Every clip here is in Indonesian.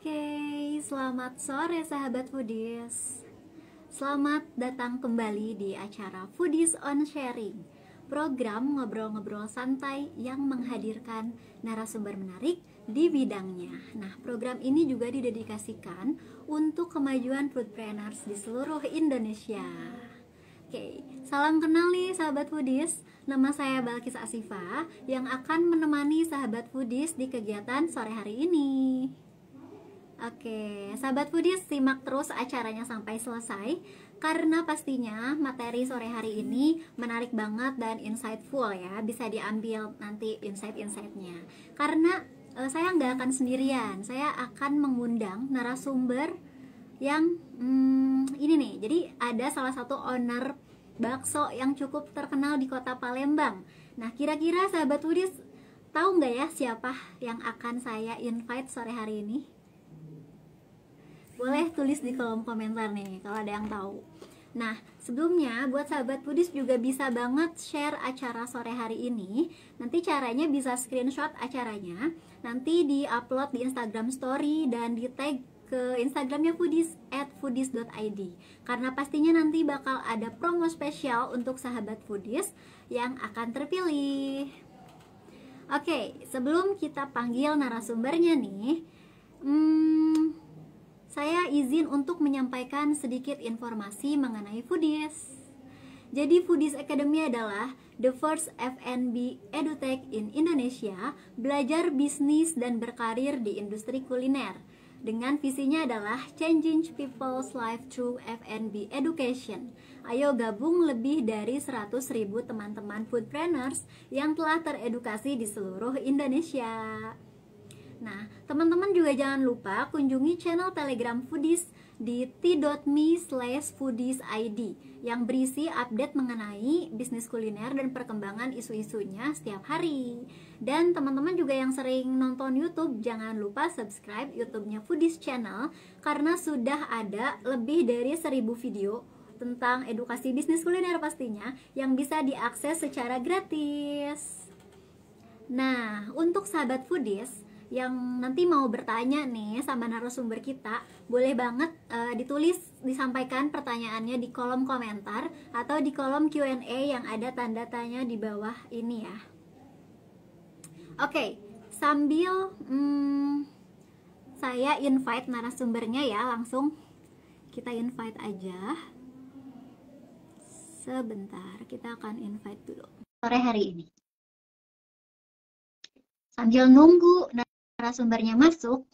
Oke, selamat sore sahabat Foodies. Selamat datang kembali di acara Foodies on Sharing, program ngobrol-ngobrol santai yang menghadirkan narasumber menarik di bidangnya. Nah, program ini juga didedikasikan untuk kemajuan foodpreneurs di seluruh Indonesia. Oke, salam kenal nih sahabat Foodies. Nama saya Balkis Asifa yang akan menemani sahabat Foodies di kegiatan sore hari ini. Oke, sahabat Foodies, simak terus acaranya sampai selesai karena pastinya materi sore hari ini menarik banget dan insightful ya. Bisa diambil nanti insight-insightnya. Karena saya nggak akan sendirian, saya akan mengundang narasumber yang ini nih. Jadi ada salah satu owner bakso yang cukup terkenal di kota Palembang. Nah, kira-kira sahabat Foodies tahu nggak ya siapa yang akan saya invite sore hari ini? Boleh tulis di kolom komentar nih kalau ada yang tahu. Nah, sebelumnya buat sahabat Foodies juga bisa banget share acara sore hari ini. Nanti caranya bisa screenshot acaranya, nanti di-upload di Instagram Story dan di-tag ke Instagramnya Foodies @foodies.id. Karena pastinya nanti bakal ada promo spesial untuk sahabat Foodies yang akan terpilih. Oke, sebelum kita panggil narasumbernya nih, saya izin untuk menyampaikan sedikit informasi mengenai Foodies. Jadi Foodies Academy adalah the first F&B edutech in Indonesia, belajar bisnis dan berkarir di industri kuliner. Dengan visinya adalah changing people's life through F&B education. Ayo gabung lebih dari 100.000 teman-teman foodpreneurs yang telah teredukasi di seluruh Indonesia. Nah, teman-teman juga jangan lupa kunjungi channel Telegram Foodies di t.me/foodiesid yang berisi update mengenai bisnis kuliner dan perkembangan isu-isunya setiap hari. Dan teman-teman juga yang sering nonton YouTube, jangan lupa subscribe YouTube-nya Foodies Channel karena sudah ada lebih dari 1.000 video tentang edukasi bisnis kuliner pastinya yang bisa diakses secara gratis. Nah, untuk sahabat Foodies yang nanti mau bertanya nih sama narasumber kita, boleh banget ditulis, disampaikan pertanyaannya di kolom komentar atau di kolom Q&A yang ada tanda tanya di bawah ini ya. Oke, sambil saya invite narasumbernya ya, langsung kita invite aja. Sebentar, kita akan invite dulu sore hari ini. Sambil nunggu narasumbernya masuk.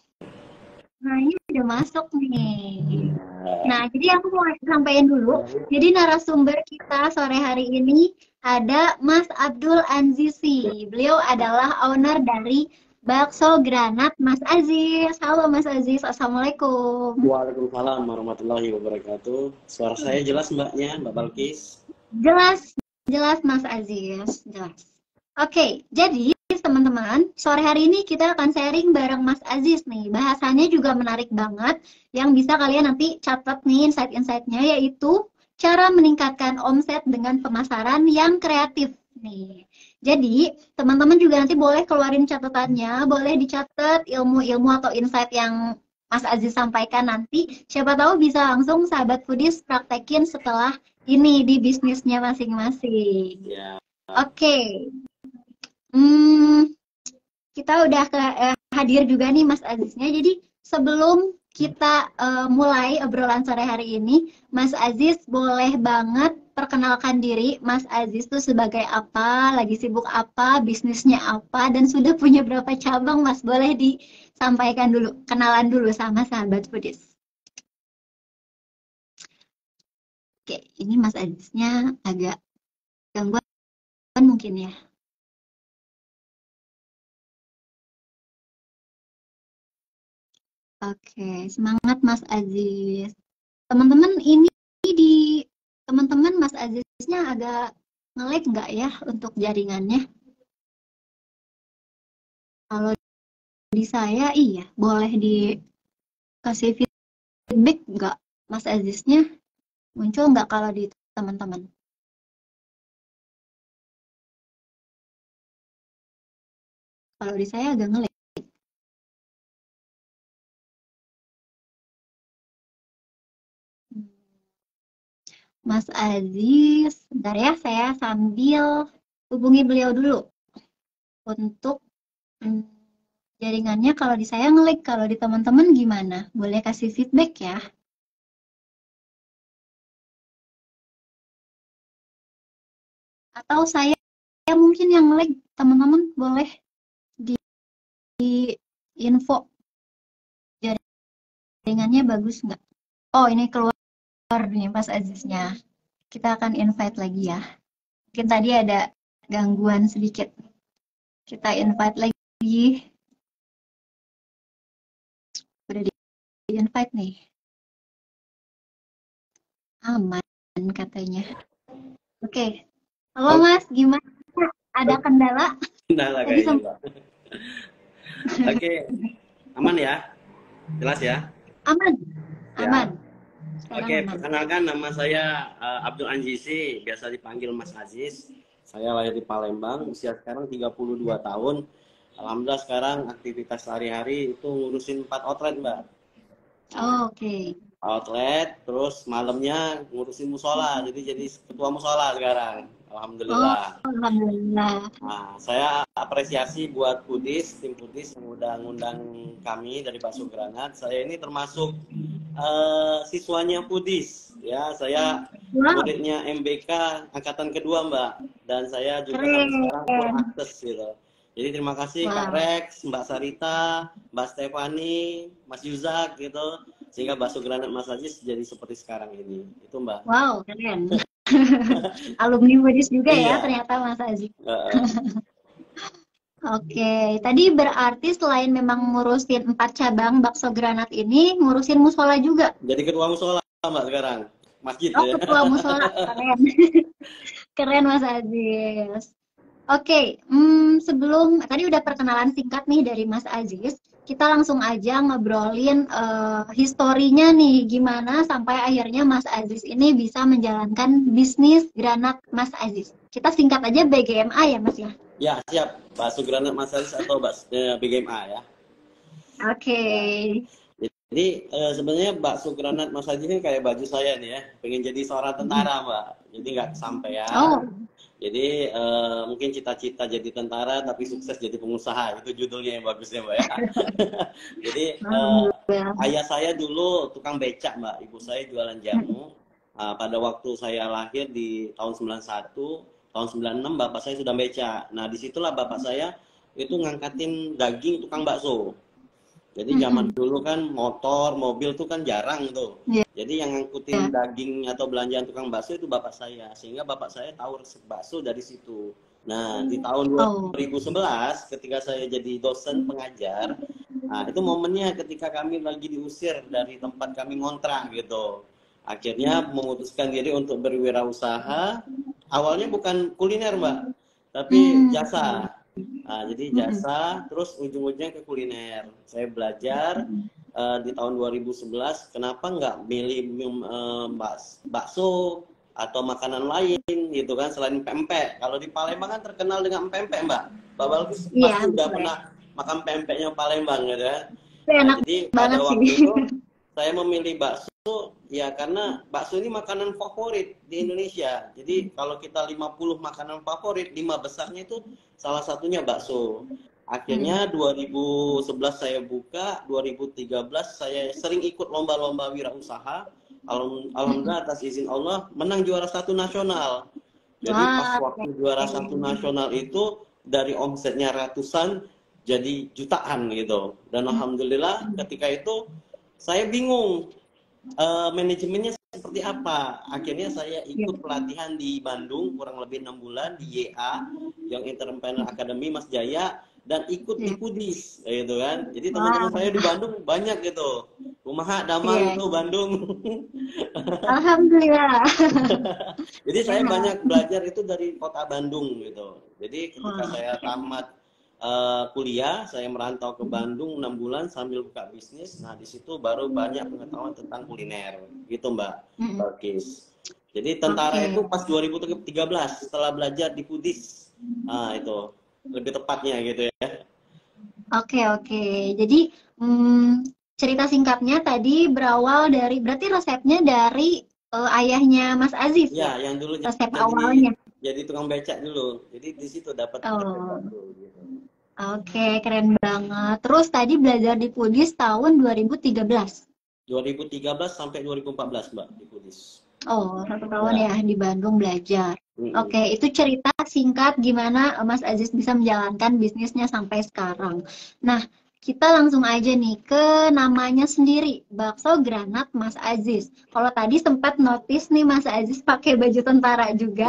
Nah, ini udah masuk nih. Nah, jadi aku mau sampaikan dulu. Jadi narasumber kita sore hari ini ada Mas Abdul Anzizi. Beliau adalah owner dari Bakso Granat Mas Aziz. Halo Mas Aziz, Assalamualaikum. Waalaikumsalam warahmatullahi wabarakatuh. Suara saya jelas mbaknya, Mbak Balkis? Jelas, jelas Mas Aziz, jelas. Oke, jadi teman-teman, sore hari ini kita akan sharing bareng Mas Aziz nih. Bahasannya juga menarik banget, yang bisa kalian nanti catat nih insight-insightnya, yaitu cara meningkatkan omset dengan pemasaran yang kreatif nih. Jadi, teman-teman juga nanti boleh keluarin catatannya, boleh dicatat ilmu-ilmu atau insight yang Mas Aziz sampaikan nanti. Siapa tahu bisa langsung sahabat Foodies praktekin setelah ini di bisnisnya masing-masing. Ya. Oke. Kita udah hadir juga nih Mas Aziznya. Jadi sebelum kita mulai obrolan sore hari ini, Mas Aziz boleh banget perkenalkan diri. Mas Aziz tuh sebagai apa, lagi sibuk apa, bisnisnya apa, dan sudah punya berapa cabang, Mas? Boleh disampaikan dulu, kenalan dulu sama sahabat Foodies. Oke, ini Mas Aziznya agak gangguan mungkin ya. Oke, semangat Mas Aziz. Teman-teman ini di teman-teman Mas Aziznya agak nge-lag nggak ya untuk jaringannya? Kalau di saya iya, boleh dikasih feedback nggak Mas Aziznya? Muncul nggak kalau di teman-teman? Kalau di saya agak nge-lag. Mas Aziz. Bentar ya, saya sambil hubungi beliau dulu untuk hmm, jaringannya. Kalau di saya ngelik, kalau di teman-teman gimana? Boleh kasih feedback ya? Atau saya mungkin yang ngelik, teman-teman boleh di info jaringannya bagus nggak? Oh, ini keluar nih Mas Aziznya. Kita akan invite lagi ya. Mungkin tadi ada gangguan sedikit. Kita invite lagi. Udah di invite nih. Aman katanya. Oke. Halo Oke, Mas, gimana? Ada kendala? nah lah Tadi kayaknya, Mbak. Oke, aman ya? Jelas ya? aman, aman. Ya. Sekarang Oke, aman. perkenalkan nama saya Abdul Anjisi, biasa dipanggil Mas Aziz. Saya lahir di Palembang, usia sekarang 32 tahun. Alhamdulillah sekarang aktivitas sehari-hari itu ngurusin 4 outlet, Mbak. Nah, Oh, oke. outlet, terus malamnya ngurusin musola, jadi ketua musola sekarang. Oh, Alhamdulillah. alhamdulillah. Nah, saya apresiasi buat Pudis, tim Pudis yang udah ngundang kami dari Bakso Granat. Saya ini termasuk siswanya Pudis, ya. Saya Wow, muridnya MBK angkatan kedua, Mbak. Dan saya juga sampai sekarang full keren. akses gitu. Jadi terima kasih Kak Wow, Rex, Mbak Sarita, Mbak Stefani, Mas Yuzak gitu. Sehingga Bakso Granat Mas Aziz jadi seperti sekarang ini. Itu, Mbak. wow, keren. Alumni Buddhis juga ya Iya. ternyata Mas Aziz. Heeh. Oke, tadi berarti selain memang ngurusin 4 cabang bakso granat ini, ngurusin musola juga. Jadi ketua musola Mbak sekarang. Masjid Oh, ya. ketua musola, keren. Keren Mas Aziz. Oke, sebelum tadi udah perkenalan singkat nih dari Mas Aziz, kita langsung aja ngobrolin historinya nih, gimana sampai akhirnya Mas Aziz ini bisa menjalankan bisnis granat Mas Aziz. Kita singkat aja BGMA ya Mas ya. Ya, siap. Bakso Granat Mas Aziz atau BGMA ya. Oke. Jadi sebenarnya bakso granat Mas Aziz ini kayak baju saya nih ya. Pengen jadi seorang tentara, Mbak. Jadi nggak kesampaian. Oh, Jadi mungkin cita-cita jadi tentara tapi sukses jadi pengusaha. Itu judulnya yang bagus ya, Mbak ya. Jadi alhamdulillah. ayah saya dulu tukang becak, Mbak. Ibu saya jualan jamu. Pada waktu saya lahir di tahun 91, tahun 96 bapak saya sudah becak. Nah, disitulah bapak saya itu ngangkatin daging tukang bakso. Jadi zaman dulu kan motor, mobil tuh kan jarang tuh. Iya. Jadi yang ngangkutin daging atau belanjaan tukang bakso itu bapak saya. Sehingga bapak saya tahu resep bakso dari situ. Nah, di tahun Oh, 2011 ketika saya jadi dosen pengajar, nah itu momennya ketika kami lagi diusir dari tempat kami ngontrak gitu. Akhirnya memutuskan diri untuk berwirausaha. Awalnya bukan kuliner, Mbak, tapi hmm, jasa. Nah, jadi jasa, terus ujung-ujungnya ke kuliner. Saya belajar di tahun 2011, kenapa nggak milih bakso atau makanan lain gitu kan selain pempek. Kalau di Palembang kan terkenal dengan pempek, Mbak. Mbak Balkis iya pasti udah betul ya. pernah makan pempeknya Palembang gitu kan. Itu Nah, enak jadi pada banget sih. waktu itu saya memilih bakso ya karena bakso ini makanan favorit di Indonesia. Jadi kalau kita 50 makanan favorit, 5 besarnya itu salah satunya bakso. Hmm. Akhirnya 2011 saya buka, 2013 saya sering ikut lomba-lomba wirausaha. Alhamdulillah atas izin Allah menang juara satu nasional. Jadi pas Wah, waktu juara satu nasional itu dari omsetnya ratusan jadi jutaan gitu. Dan alhamdulillah ketika itu saya bingung manajemennya seperti apa. Akhirnya saya ikut pelatihan di Bandung kurang lebih 6 bulan di YA, Young Entrepreneur Academy Mas Jaya, dan ikut di Pudis gitu kan. Jadi teman-teman wah, saya di Bandung banyak gitu. Rumah Damang iya. tuh Bandung. Alhamdulillah. Jadi saya Enak. banyak belajar itu dari kota Bandung gitu. Jadi ketika Wah. saya tamat kuliah, saya merantau ke Bandung 6 bulan sambil buka bisnis. Nah, di situ baru banyak pengetahuan tentang kuliner, gitu Mbak Mm-mm. Balkis. Jadi tentara Oke. itu pas 2013 setelah belajar di Pudis. Nah, itu lebih tepatnya gitu ya. Oke, oke. Jadi, cerita singkatnya tadi berawal dari, berarti resepnya dari ayahnya Mas Aziz ya? Ya, yang dulu Resep jadi awalnya. tukang becak dulu. Jadi di situ dapat resep Oh, bakso gitu. oke, keren banget. Terus tadi belajar di Pudis tahun 2013. 2013 sampai 2014, Mbak, di Kudus. Oh, 1 tahun Ya. ya di Bandung belajar. Mm-mm. Oke, itu cerita singkat gimana Mas Aziz bisa menjalankan bisnisnya sampai sekarang. Nah, kita langsung aja nih ke namanya sendiri, Bakso Granat Mas Aziz. Kalau tadi sempat notice nih Mas Aziz pakai baju tentara juga,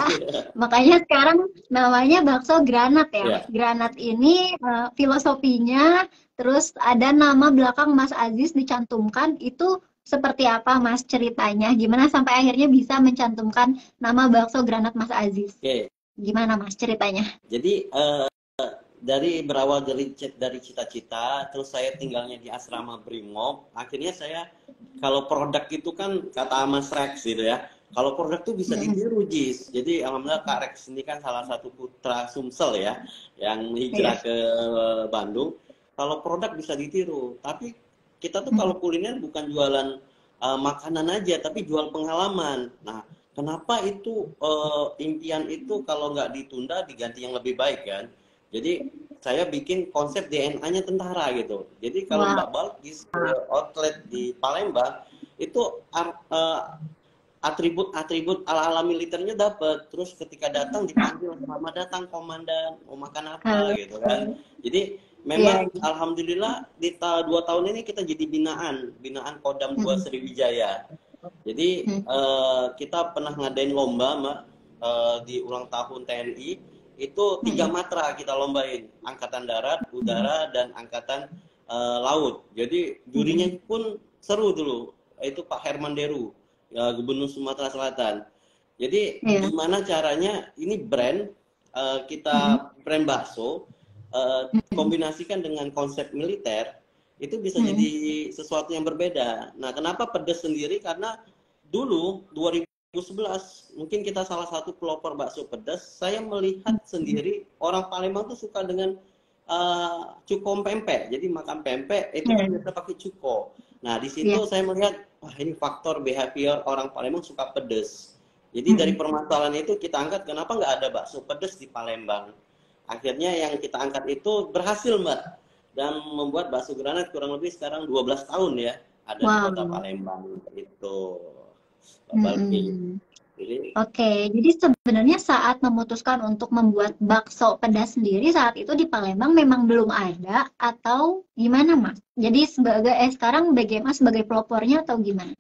makanya sekarang namanya Bakso Granat ya. Ya. Granat ini filosofinya, terus ada nama belakang Mas Aziz dicantumkan, itu seperti apa Mas ceritanya? Gimana sampai akhirnya bisa mencantumkan nama bakso Granat Mas Aziz? Oke. Gimana Mas ceritanya? Jadi dari berawal dari cita-cita, terus saya tinggalnya di asrama Brimob, akhirnya saya kalau produk itu kan kata Mas Rex gitu ya, kalau produk itu bisa Mm-mm. ditiru Jis. Jadi alhamdulillah Kak Rex ini kan salah satu putra Sumsel ya, yang Iya. hijrah ke Bandung. Kalau produk bisa ditiru, tapi kita tuh Mm. kalau kuliner bukan jualan makanan aja, tapi jual pengalaman. Nah, kenapa itu impian itu kalau nggak ditunda diganti yang lebih baik kan? Jadi saya bikin konsep DNA-nya tentara gitu. Jadi kalau Wow. Mbak Balkis ke outlet di Palembang itu atribut-atribut ala-ala militernya dapat. Terus ketika datang dipanggil, selamat datang komandan, mau makan apa Halo. gitu kan. Jadi Iya. memang alhamdulillah di 2 tahun ini kita jadi binaan Kodam 2 Mm-mm. Sriwijaya. Jadi Mm. kita pernah ngadain lomba, Mbak, di ulang tahun TNI. Itu 3 matra kita lombain, angkatan darat, udara, dan angkatan laut. Jadi jurinya Mm-mm. pun seru dulu. Itu Pak Herman Deru, Gubernur Sumatera Selatan. Jadi Iya. gimana caranya ini Mm-mm. kita brand bakso Mm-mm. kombinasikan dengan konsep militer itu bisa jadi Mm-mm. sesuatu yang berbeda. Nah, kenapa pedas sendiri? Karena dulu 2011 mungkin kita salah satu pelopor bakso pedas. Saya melihat sendiri orang Palembang tuh suka dengan cuko pempek. Jadi makan pempek itu kan Iya. biasa pakai cuko. Nah, di Iya. situ saya melihat wah ini faktor behavior orang Palembang suka pedas. Jadi dari Mm-mm. permasalahan itu kita angkat kenapa nggak ada bakso pedas di Palembang. Akhirnya yang kita angkat itu berhasil, Mbak. Dan membuat bakso granat kurang lebih sekarang 12 tahun ya ada di kota Wow. Palembang itu, Mbak Balki. Mm-mm. Jadi Oke, jadi sebenarnya saat memutuskan untuk membuat bakso pedas sendiri saat itu di Palembang memang belum ada atau gimana, Mas? Jadi sekarang BGMA sebagai pelopornya atau gimana?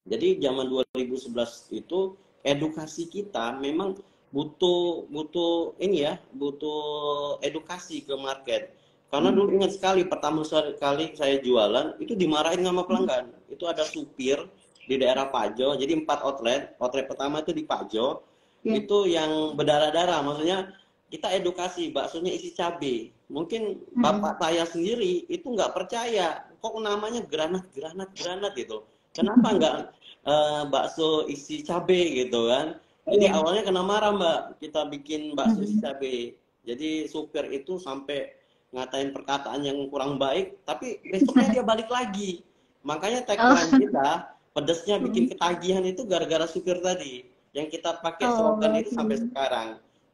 Jadi zaman 2011 itu edukasi kita memang butuh butuh ini ya, butuh edukasi ke market. Karena dulu ingat sekali pertama sekali saya jualan itu dimarahin sama pelanggan. Itu ada supir di daerah Pajo, jadi 4 outlet. Outlet pertama itu di Pajo, Ya. itu yang berdarah-darah. Maksudnya kita edukasi baksonya isi cabai. Mungkin Mm-mm. bapak saya sendiri itu nggak percaya, kok namanya granat granat granat gitu. Kenapa nggak bakso isi cabe gitu kan. Jadi Iya. awalnya kena marah Mbak, kita bikin bakso isi Mm-mm. cabe. Jadi supir itu sampai ngatain perkataan yang kurang baik, tapi besoknya dia balik lagi. Makanya tagline Oh. kita, pedesnya bikin Mm. ketagihan itu gara-gara supir tadi. Yang kita pakai slogan Oh. itu sampai sekarang.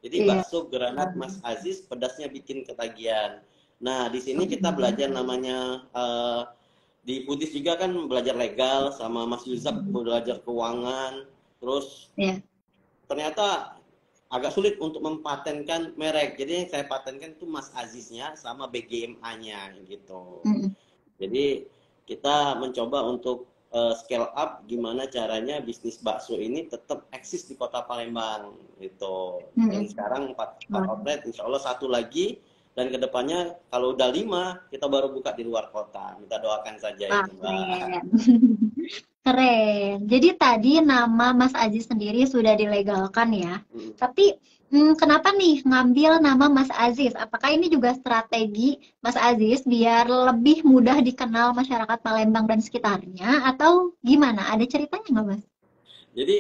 Jadi Iya. bakso granat Mas Aziz, pedasnya bikin ketagihan. Nah, di sini kita belajar namanya di Pudis juga kan belajar legal sama Mas Yuzak belajar keuangan. Terus Iya. ternyata agak sulit untuk mempatenkan merek. Jadi yang saya patenkan itu Mas Aziznya sama BGMA-nya gitu. Mm-mm. Jadi kita mencoba untuk scale up gimana caranya bisnis bakso ini tetap eksis di Kota Palembang gitu. Dan Mm-mm. sekarang 4 Wah. outlet, insya Allah satu lagi. Dan kedepannya kalau udah 5 kita baru buka di luar kota. Minta doakan saja Wah, itu, Mbak. keren. Keren. Jadi tadi nama Mas Aziz sendiri sudah dilegalkan ya. Mm. Tapi kenapa nih ngambil nama Mas Aziz? Apakah ini juga strategi Mas Aziz biar lebih mudah dikenal masyarakat Palembang dan sekitarnya? Atau gimana? Ada ceritanya nggak, Mas? Jadi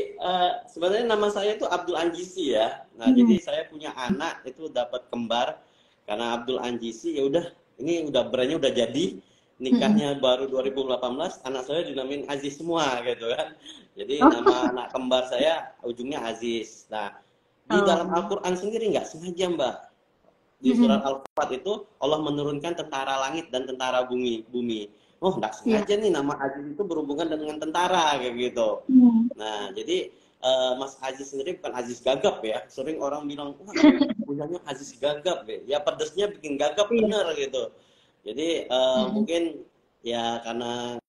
sebenarnya nama saya itu Abdul Anjisi ya. Nah, Hmm. jadi saya punya anak itu dapat kembar karena Abdul Anjisi ya udah ini udah brandnya udah jadi. nikahnya baru 2018, anak saya dinamain Aziz semua gitu kan. Jadi Oh, nama anak kembar saya ujungnya Aziz. Nah, di dalam oh. Al-Quran sendiri nggak sengaja Mbak. Di surat Al-Fat itu Allah menurunkan tentara langit dan tentara bumi. Oh, nggak Iya. sengaja nih nama Aziz itu berhubungan dengan tentara kayak gitu. Hmm. Nah, jadi Mas Aziz sendiri bukan Aziz Gagap ya. Sering orang bilang, wah punyanya Aziz Gagap ya. Ya pedesnya bikin gagap Iya. bener gitu. Jadi mungkin ya karena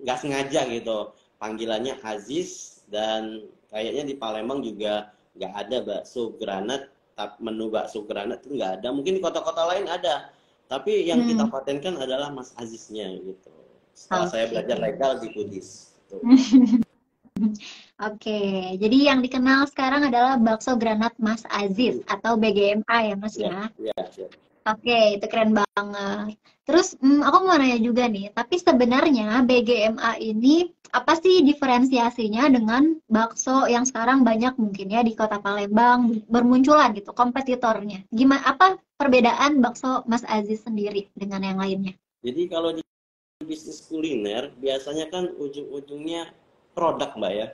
nggak sengaja gitu panggilannya Aziz, dan kayaknya di Palembang juga nggak ada bakso granat, menu bakso granat itu nggak ada. Mungkin di kota-kota lain ada, tapi yang kita patenkan adalah Mas Aziznya gitu. Setelah saya Oke. belajar legal di Kudis. Gitu. Oke, jadi yang dikenal sekarang adalah bakso granat Mas Aziz atau BGMA ya Mas Ya, ya. ya, ya. Oke, itu keren banget. Terus aku mau nanya juga nih, tapi sebenarnya BGMA ini apa sih diferensiasinya dengan bakso yang sekarang banyak mungkin ya di Kota Palembang bermunculan gitu kompetitornya? Gimana apa perbedaan bakso Mas Aziz sendiri dengan yang lainnya? Jadi kalau di bisnis kuliner biasanya kan ujung-ujungnya produk Mbak ya.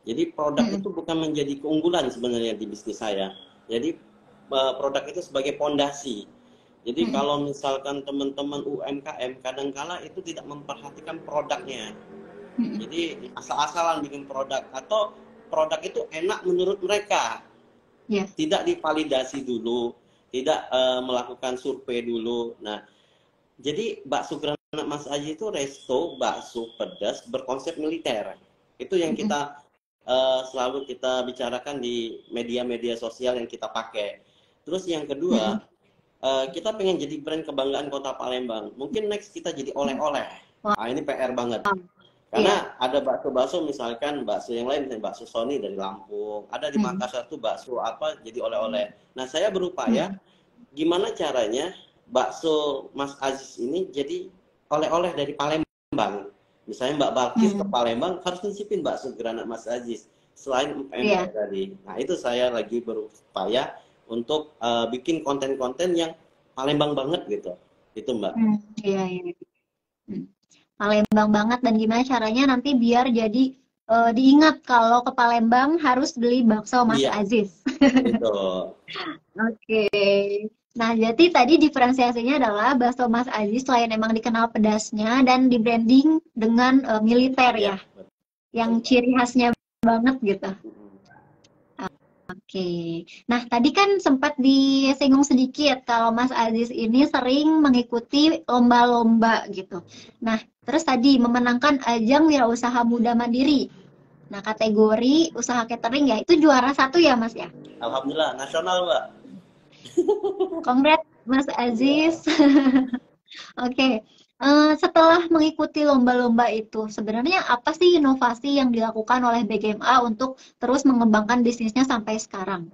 Jadi produk itu bukan menjadi keunggulan sebenarnya di bisnis saya. Jadi produk itu sebagai pondasi. Jadi kalau misalkan teman-teman UMKM kadangkala itu tidak memperhatikan produknya. Jadi asal-asalan bikin produk, atau produk itu enak menurut mereka. Ya. Tidak divalidasi dulu, tidak melakukan survei dulu. Nah, jadi bakso granat Mas Aji itu resto bakso pedas berkonsep militer. Itu yang kita selalu kita bicarakan di media-media sosial yang kita pakai. Terus yang kedua, kita pengen jadi brand kebanggaan Kota Palembang. Mungkin next kita jadi oleh-oleh. Nah, ini PR banget. Karena ada bakso-bakso misalkan bakso yang lain, misalnya bakso Sony dari Lampung, ada di Makassar tuh bakso apa jadi oleh-oleh. Nah, saya berupaya gimana caranya bakso Mas Aziz ini jadi oleh-oleh dari Palembang. Misalnya Mbak Balkis ke Palembang harus nyicipin bakso granat Mas Aziz selain empek tadi. Nah, itu saya lagi berupaya untuk bikin konten-konten yang Palembang banget gitu. Itu Mbak. Iya, iya. Palembang banget, dan gimana caranya nanti biar jadi diingat kalau ke Palembang harus beli bakso Mas Iya, Aziz. itu. Oke. Nah, jadi tadi diferensiasinya adalah bakso Mas Aziz selain emang dikenal pedasnya dan di branding dengan militer Iya, ya, betul. yang ciri khasnya banget gitu. Oke. Nah, tadi kan sempat disinggung sedikit kalau Mas Aziz ini sering mengikuti lomba-lomba gitu. Nah, terus tadi memenangkan ajang wirausaha muda mandiri. Nah, kategori usaha catering ya, itu juara 1 ya, Mas ya? Alhamdulillah, nasional Mbak. Congrats, Mas Aziz. Oke. Setelah mengikuti lomba-lomba itu, sebenarnya apa sih inovasi yang dilakukan oleh BGMA untuk terus mengembangkan bisnisnya sampai sekarang?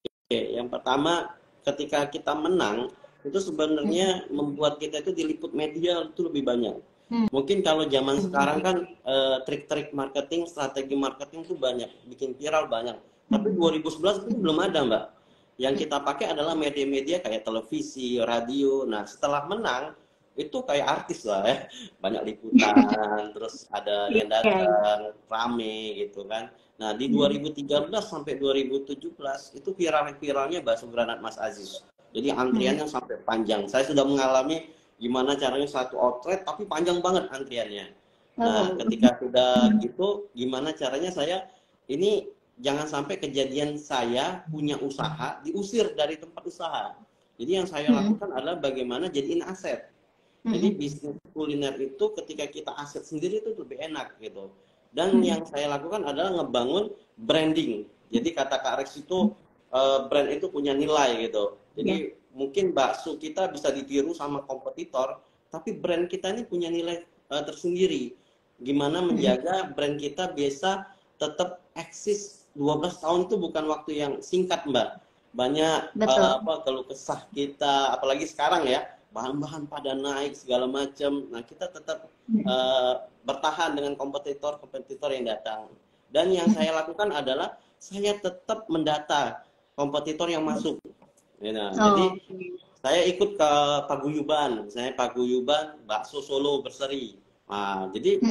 Oke, yang pertama ketika kita menang itu sebenarnya membuat kita itu diliput media itu lebih banyak. Mungkin kalau zaman sekarang kan trik-trik marketing, strategi marketing itu banyak, bikin viral banyak. Tapi 2011 itu belum ada Mbak. Yang kita pakai adalah media-media kayak televisi, radio. Nah, setelah menang itu kayak artis lah ya, banyak liputan, terus ada yang datang, rame gitu kan. Nah, di 2013 sampai 2017 itu viral-viralnya bakso granat Mas Aziz. Jadi antriannya sampai panjang. Saya sudah mengalami gimana caranya satu outlet tapi panjang banget antriannya. Nah, ketika sudah gitu, gimana caranya saya ini jangan sampai kejadian saya punya usaha diusir dari tempat usaha. Jadi yang saya lakukan adalah bagaimana jadiin aset. Jadi bisnis kuliner itu ketika kita aset sendiri itu lebih enak gitu. Dan yang saya lakukan adalah ngebangun branding. Jadi kata Kak Rex itu brand itu punya nilai gitu. Jadi mungkin bakso kita bisa ditiru sama kompetitor, tapi brand kita ini punya nilai tersendiri. Gimana menjaga brand kita bisa tetap eksis 12 tahun itu bukan waktu yang singkat Mbak. Banyak keluh kesah kita, apalagi sekarang ya. Bahan-bahan pada naik segala macam. Nah, kita tetap bertahan dengan kompetitor-kompetitor yang datang. Dan yang saya lakukan adalah saya tetap mendata kompetitor yang masuk. Jadi saya ikut ke paguyuban, misalnya paguyuban bakso Solo Berseri. Nah, jadi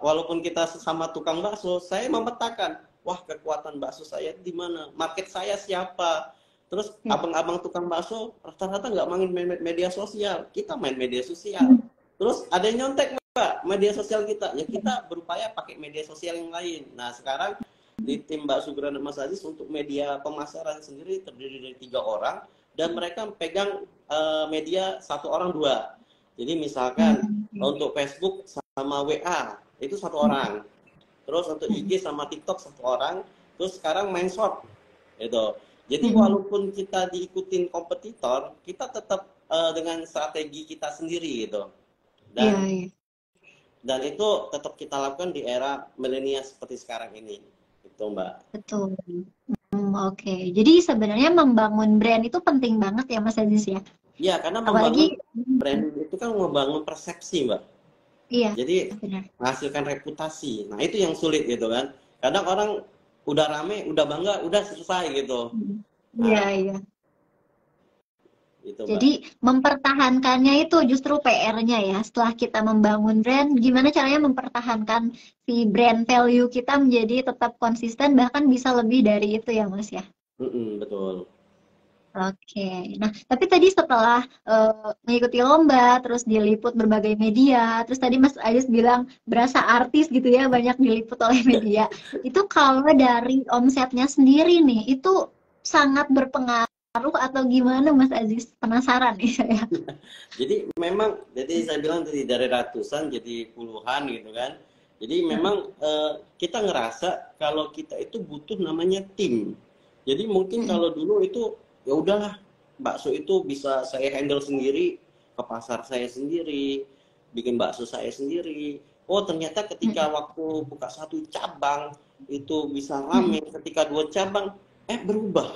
walaupun kita sesama tukang bakso, saya memetakan, wah kekuatan bakso saya di mana, market saya siapa. Terus abang-abang tukang bakso rata-rata nggak main media sosial, kita main media sosial. Terus ada yang nyontek Mbak, media sosial kita, ya kita berupaya pakai media sosial yang lain. Nah sekarang di tim Bakso Granat Mas Aziz untuk media pemasaran sendiri terdiri dari 3 orang dan mereka pegang media 1 orang 2. Jadi misalkan untuk Facebook sama WA itu 1 orang, terus untuk IG sama TikTok 1 orang, terus sekarang main short itu. Jadi walaupun kita diikutin kompetitor, kita tetap dengan strategi kita sendiri gitu. Dan itu tetap kita lakukan di era milenial seperti sekarang ini. Itu Mbak. Betul. Oke. Jadi sebenarnya membangun brand itu penting banget ya Mas Aziz ya? Iya, karena Apalagi membangun brand itu kan membangun persepsi Mbak. Iya. Jadi benar. menghasilkan reputasi. Nah itu yang sulit gitu kan. Kadang orang udah rame, udah bangga, udah selesai gitu. Iya, iya. Gitu, Mbak. Jadi mempertahankannya itu justru PR-nya ya. Setelah kita membangun brand, gimana caranya mempertahankan si brand value kita menjadi tetap konsisten, bahkan bisa lebih dari itu ya Mas ya. Betul. Oke, nah tapi tadi setelah mengikuti lomba, terus diliput berbagai media, terus tadi Mas Aziz bilang berasa artis gitu ya, banyak diliput oleh media. Itu kalau dari omsetnya sendiri nih, itu sangat berpengaruh atau gimana Mas Aziz? Penasaran nih saya. Jadi memang, jadi saya bilang tadi dari ratusan jadi puluhan gitu kan. Jadi memang kita ngerasa kalau kita itu butuh namanya tim. Jadi mungkin kalau dulu itu ya udahlah, bakso itu bisa saya handle sendiri, ke pasar saya sendiri, bikin bakso saya sendiri. Oh ternyata ketika waktu buka 1 cabang itu bisa rame, ketika 2 cabang berubah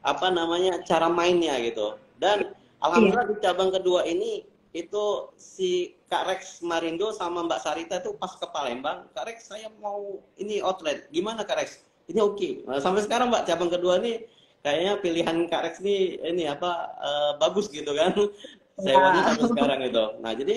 apa namanya cara mainnya gitu. Dan alhamdulillah di cabang kedua ini itu si Kak Rex Marindo sama Mbak Sarita itu pas ke Palembang, Kak Rex saya mau ini outlet, gimana Kak Rex? Ini oke. Nah, sampai sekarang Mbak cabang kedua ini kayaknya pilihan Kak Rex ini apa bagus gitu kan. Sewanya sampai sekarang itu. Nah, jadi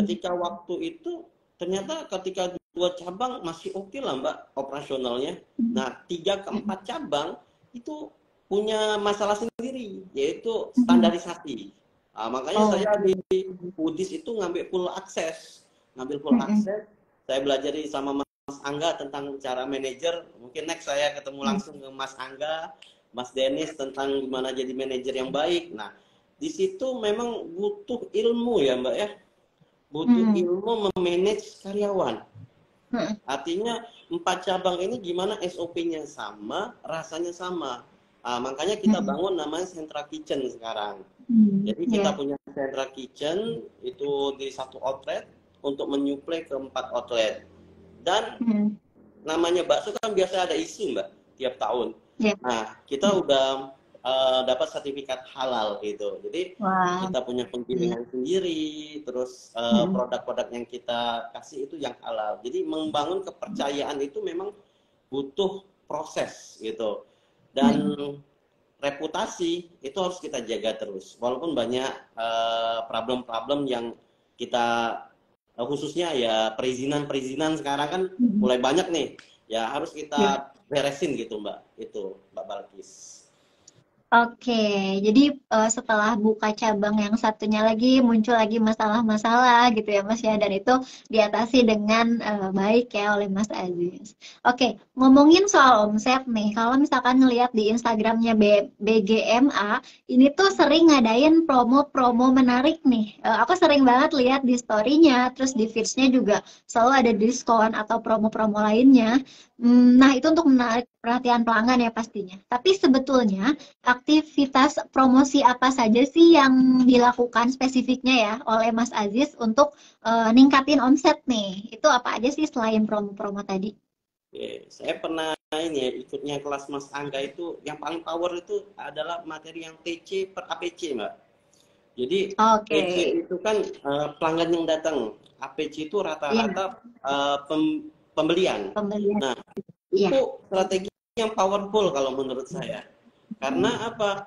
ketika waktu itu ternyata ketika 2 cabang masih oke lah Mbak operasionalnya. Nah, 3 ke 4 cabang itu punya masalah sendiri yaitu standarisasi. Nah, makanya saya di Foodies itu ngambil full akses. Saya belajar sama Mas Angga tentang cara manajer. Mungkin next saya ketemu langsung ke Mas Angga, Mas Dennis tentang gimana jadi manajer yang baik. Nah, di situ memang butuh ilmu ya Mbak ya. Butuh ilmu memanage karyawan. Artinya 4 cabang ini gimana SOP-nya sama, rasanya sama. Nah, makanya kita bangun namanya Central Kitchen sekarang. Jadi kita punya Central Kitchen itu di 1 outlet untuk menyuplai ke 4 outlet. Dan namanya bakso kan biasa ada isu Mbak tiap tahun. Nah, kita udah dapat sertifikat halal gitu. Jadi kita punya penggilingan sendiri, terus produk-produk yang kita kasih itu yang halal. Jadi membangun kepercayaan itu memang butuh proses gitu. Dan reputasi itu harus kita jaga terus. Walaupun banyak problem-problem yang kita khususnya ya perizinan sekarang kan mulai banyak nih. Ya harus kita beresin gitu Mbak. Itu Mbak Balkis. Oke, jadi setelah buka cabang yang satunya lagi muncul lagi masalah-masalah gitu ya Mas ya, dan itu diatasi dengan baik ya oleh Mas Aziz. Oke, ngomongin soal omset nih, kalau misalkan ngelihat di Instagramnya BGMA, ini tuh sering ngadain promo-promo menarik nih. Aku sering banget lihat di story-nya, terus di feeds-nya juga selalu ada diskon atau promo-promo lainnya. Nah, itu untuk menarik perhatian pelanggan ya pastinya. Tapi sebetulnya aktivitas promosi apa saja sih yang dilakukan spesifiknya ya oleh Mas Aziz untuk ningkatin omset nih? Itu apa aja sih selain promo-promo tadi? Oke, saya pernah ini ya, ikutnya kelas Mas Angga itu yang paling power itu adalah materi yang TC per APC Mbak. Jadi TC itu kan pelanggan yang datang, APC itu rata-rata pembelian. Nah, itu strategi yang powerful kalau menurut saya. Karena apa?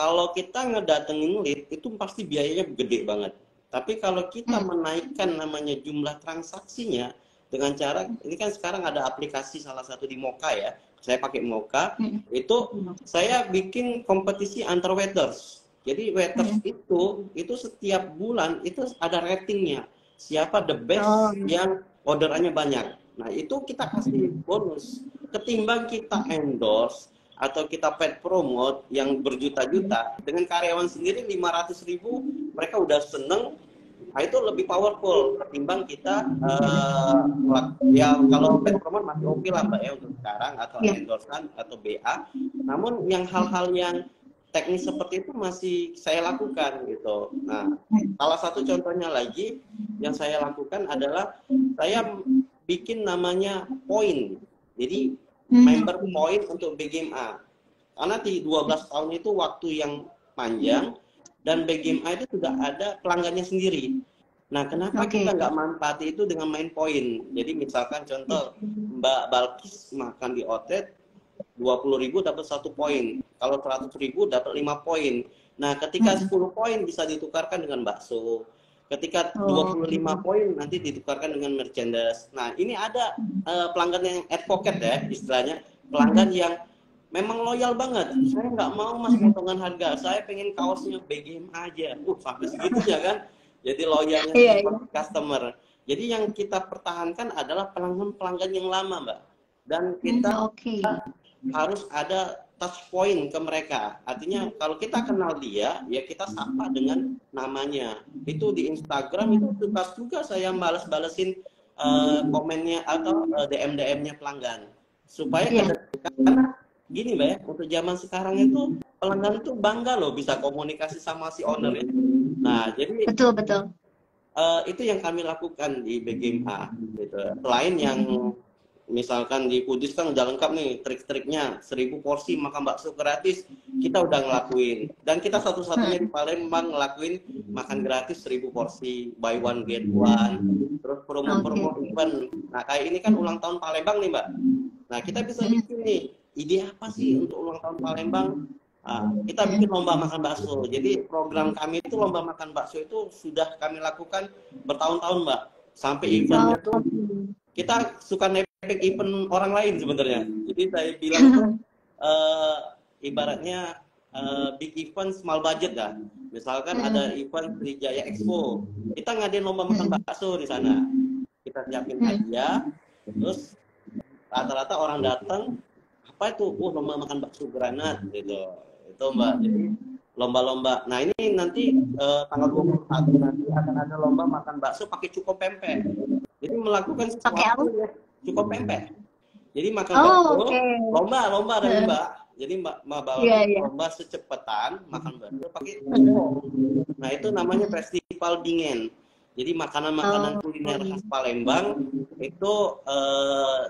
kalau kita ngedatengin lead itu pasti biayanya gede banget. Tapi kalau kita menaikkan namanya jumlah transaksinya dengan cara, ini kan sekarang ada aplikasi salah satu di Moka ya, saya pakai Moka, itu saya bikin kompetisi antar waiters. Jadi waiters itu setiap bulan itu ada ratingnya. Siapa the best yang orderannya banyak. Nah, itu kita kasih bonus. Ketimbang kita endorse atau kita paid promote yang berjuta-juta, dengan karyawan sendiri 500.000 mereka udah seneng. Nah, itu lebih powerful ketimbang kita ya kalau paid promote masih oke lah Mbak ya untuk sekarang, atau endorsean atau BA. Namun yang hal-hal yang teknis seperti itu masih saya lakukan gitu. Nah, salah satu contohnya lagi yang saya lakukan adalah saya bikin namanya poin. Jadi member point untuk BGMA. Karena di 12 tahun itu waktu yang panjang dan BGMA itu sudah ada pelanggannya sendiri. Nah, kenapa kita nggak manfaati itu dengan main poin? Jadi misalkan contoh Mbak Balkis makan di outlet 20.000 dapat 1 poin. Kalau 100.000 dapat 5 poin. Nah, ketika 10 poin bisa ditukarkan dengan bakso. Ketika 25 poin nanti ditukarkan dengan merchandise. Nah, ini ada pelanggan yang advocate ya, istilahnya. Pelanggan yang memang loyal banget. Saya nggak mau mas potongan harga. Saya pengen kaosnya BGM aja. Sampai segitunya kan. Jadi loyalnya customer. Jadi yang kita pertahankan adalah pelanggan-pelanggan yang lama, Mbak. Dan kita harus ada touch point ke mereka. Artinya kalau kita kenal dia, ya kita sapa dengan namanya. Itu di Instagram itu tugas juga saya balas-balesin komennya atau DM-DM-nya pelanggan. Supaya karena gini Mbak ya, untuk zaman sekarang itu pelanggan itu bangga loh bisa komunikasi sama si owner ya. Nah, jadi betul. itu yang kami lakukan di BGMA gitu. Selain yang misalkan di Kudus kan udah lengkap nih trik-triknya, 1000 porsi makan bakso gratis kita udah ngelakuin, dan kita satu-satunya di Palembang ngelakuin makan gratis 1000 porsi buy one get one, terus promo-promo event. Nah kayak ini kan ulang tahun Palembang nih Mbak. Nah kita bisa bikin nih ide apa sih untuk ulang tahun Palembang. Kita bikin lomba makan bakso. Jadi program kami itu lomba makan bakso itu sudah kami lakukan bertahun-tahun Mbak, sampai eventnya tuh kita suka nepek event orang lain sebenarnya. Jadi saya bilang tuh ibaratnya big event small budget dah. Misalkan ada event di Jaya Expo, kita ngadain lomba makan bakso di sana. Kita siapin hadiah, terus rata-rata orang datang, apa itu? Lomba makan bakso granat gitu. Itu Mbak. Jadi lomba-lomba. Nah ini nanti tanggal 21 nanti akan ada lomba makan bakso pakai cuko pempek. Jadi melakukan sesuatu ya, cukup pempek. Jadi makan bakso, lomba dari Mbak. Jadi Mbak bawa lomba secepatan makan bakso pakai cuko. Nah itu namanya festival dingin. Jadi makanan-makanan kuliner khas Palembang itu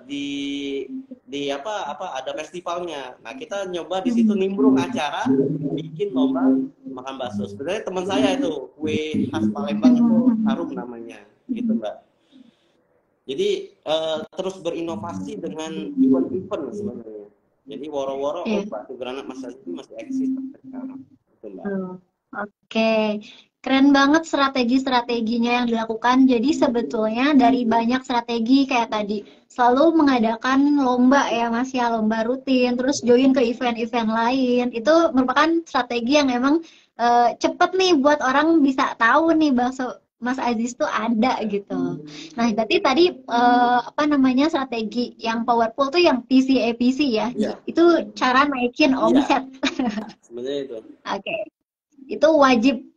di apa ada festivalnya. Nah kita nyoba di situ nimbrung acara, bikin lomba makan bakso. Sebenarnya teman saya itu kue khas Palembang itu harum namanya, gitu Mbak. Jadi terus berinovasi dengan event-event sebenarnya. Jadi woro-woro batu granat masih eksis sampai sekarang. Gitu, Mbak. Oke. Keren banget strategi-strateginya yang dilakukan. Jadi sebetulnya dari banyak strategi kayak tadi selalu mengadakan lomba ya Mas ya, lomba rutin, terus join ke event-event lain. Itu merupakan strategi yang memang cepet nih buat orang bisa tahu nih bakso Mas Aziz tuh ada gitu. Nah, berarti tadi strategi yang powerful tuh yang PCA-PC ya. Itu cara naikin omset. Sebenarnya itu. Oke. Itu wajib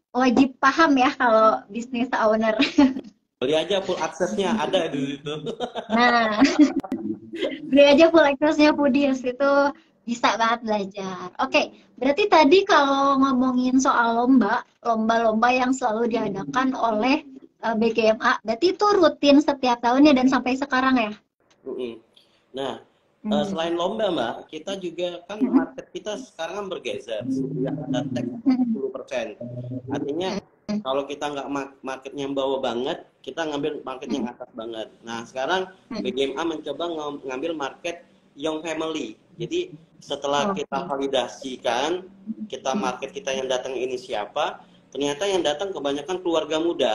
paham ya kalau bisnis owner. Beli aja full aksesnya ada di situ. Nah, beli aja full aksesnya Foodies itu bisa banget belajar. Oke, berarti tadi kalau ngomongin soal lomba-lomba yang selalu diadakan oleh BGMA, berarti itu rutin setiap tahunnya dan sampai sekarang ya? Nah, selain lomba Mbak, kita juga kan market kita sekarang kan bergeser, sudah ada tag 10%. Artinya kalau kita nggak marketnya bawah banget, kita ngambil market yang atas banget. Nah, sekarang BGMA mencoba ngambil market young family. Jadi setelah kita validasikan, kita market kita yang datang ini siapa, ternyata yang datang kebanyakan keluarga muda.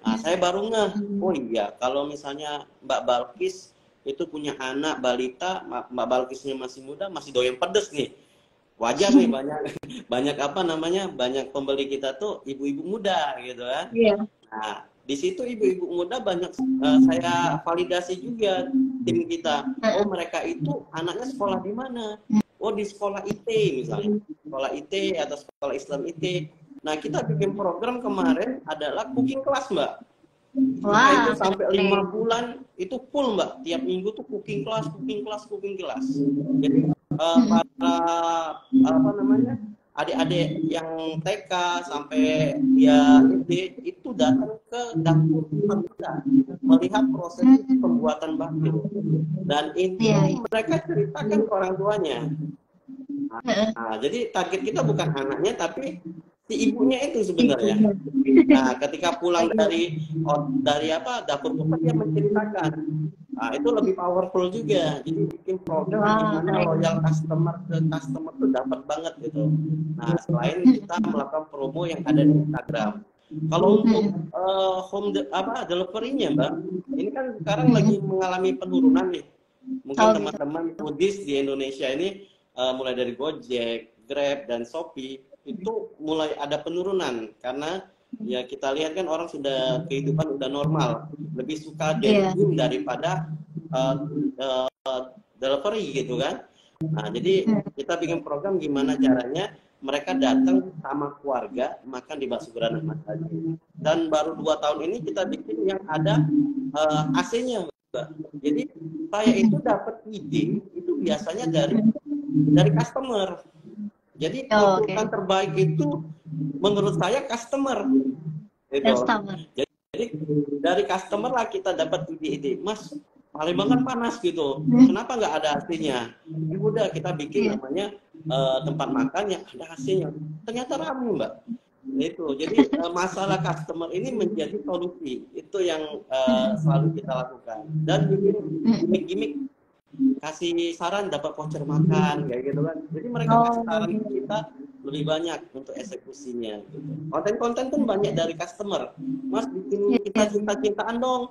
Nah, saya baru ngeh, oh iya, kalau misalnya Mbak Balkis itu punya anak balita, Mbak Balkisnya masih muda, masih doyan pedes nih. Wajar nih banyak apa namanya, banyak pembeli kita tuh ibu-ibu muda gitu kan. Iya. Nah, di situ ibu-ibu muda banyak saya validasi juga tim kita. Oh, mereka itu anaknya sekolah di mana? Oh, di sekolah IT misalnya. Sekolah IT atau sekolah Islam IT. Nah, kita bikin program kemarin adalah cooking class, Mbak. Kita itu sampai 5 bulan itu full, Mbak. Tiap minggu tuh cooking class. Jadi para apa namanya, adik-adik yang TK sampai ya SD itu datang ke dapur kita melihat proses pembuatan bakso. Dan ini mereka ceritakan ke orang tuanya. Nah, jadi target kita bukan anaknya tapi si ibunya itu sebenarnya. Nah, ketika pulang dari dapur pokok dia menceritakan. Nah, itu lebih powerful juga. Jadi bikin program di mana loyal customer ke customer itu dapat banget gitu. Nah, selain kita melakukan promo yang ada di Instagram. Kalau untuk delivery-nya, Mbak, ini kan sekarang lagi mengalami penurunan nih. Mungkin teman-teman foodies di Indonesia ini mulai dari Gojek, Grab, dan Shopee itu mulai ada penurunan karena ya kita lihat kan orang sudah kehidupan udah normal, lebih suka dine-in daripada delivery gitu kan. Nah, jadi kita bikin program gimana caranya mereka datang sama keluarga makan di bakso Granat Mas Aziz. Dan baru 2 tahun ini kita bikin yang ada AC-nya, Mbak. Jadi saya itu dapat ide itu biasanya dari customer. Jadi konsultan terbaik itu menurut saya customer. Gitu. Jadi dari customer lah kita dapat ide-ide, Mas, Palembang kan panas gitu, kenapa nggak ada AC-nya? Ya udah kita bikin namanya tempat makan yang ada AC-nya. Ternyata ramai, Mbak. Itu. Jadi masalah customer ini menjadi solusi. Itu yang selalu kita lakukan. Dan bikin gimmick-gimmick, kasih saran dapat voucher makan kayak gitu kan. Jadi mereka kasih saran ke kita lebih banyak untuk eksekusinya gitu. Konten-konten pun banyak dari customer. Mas bikin kita cinta-cintaan dong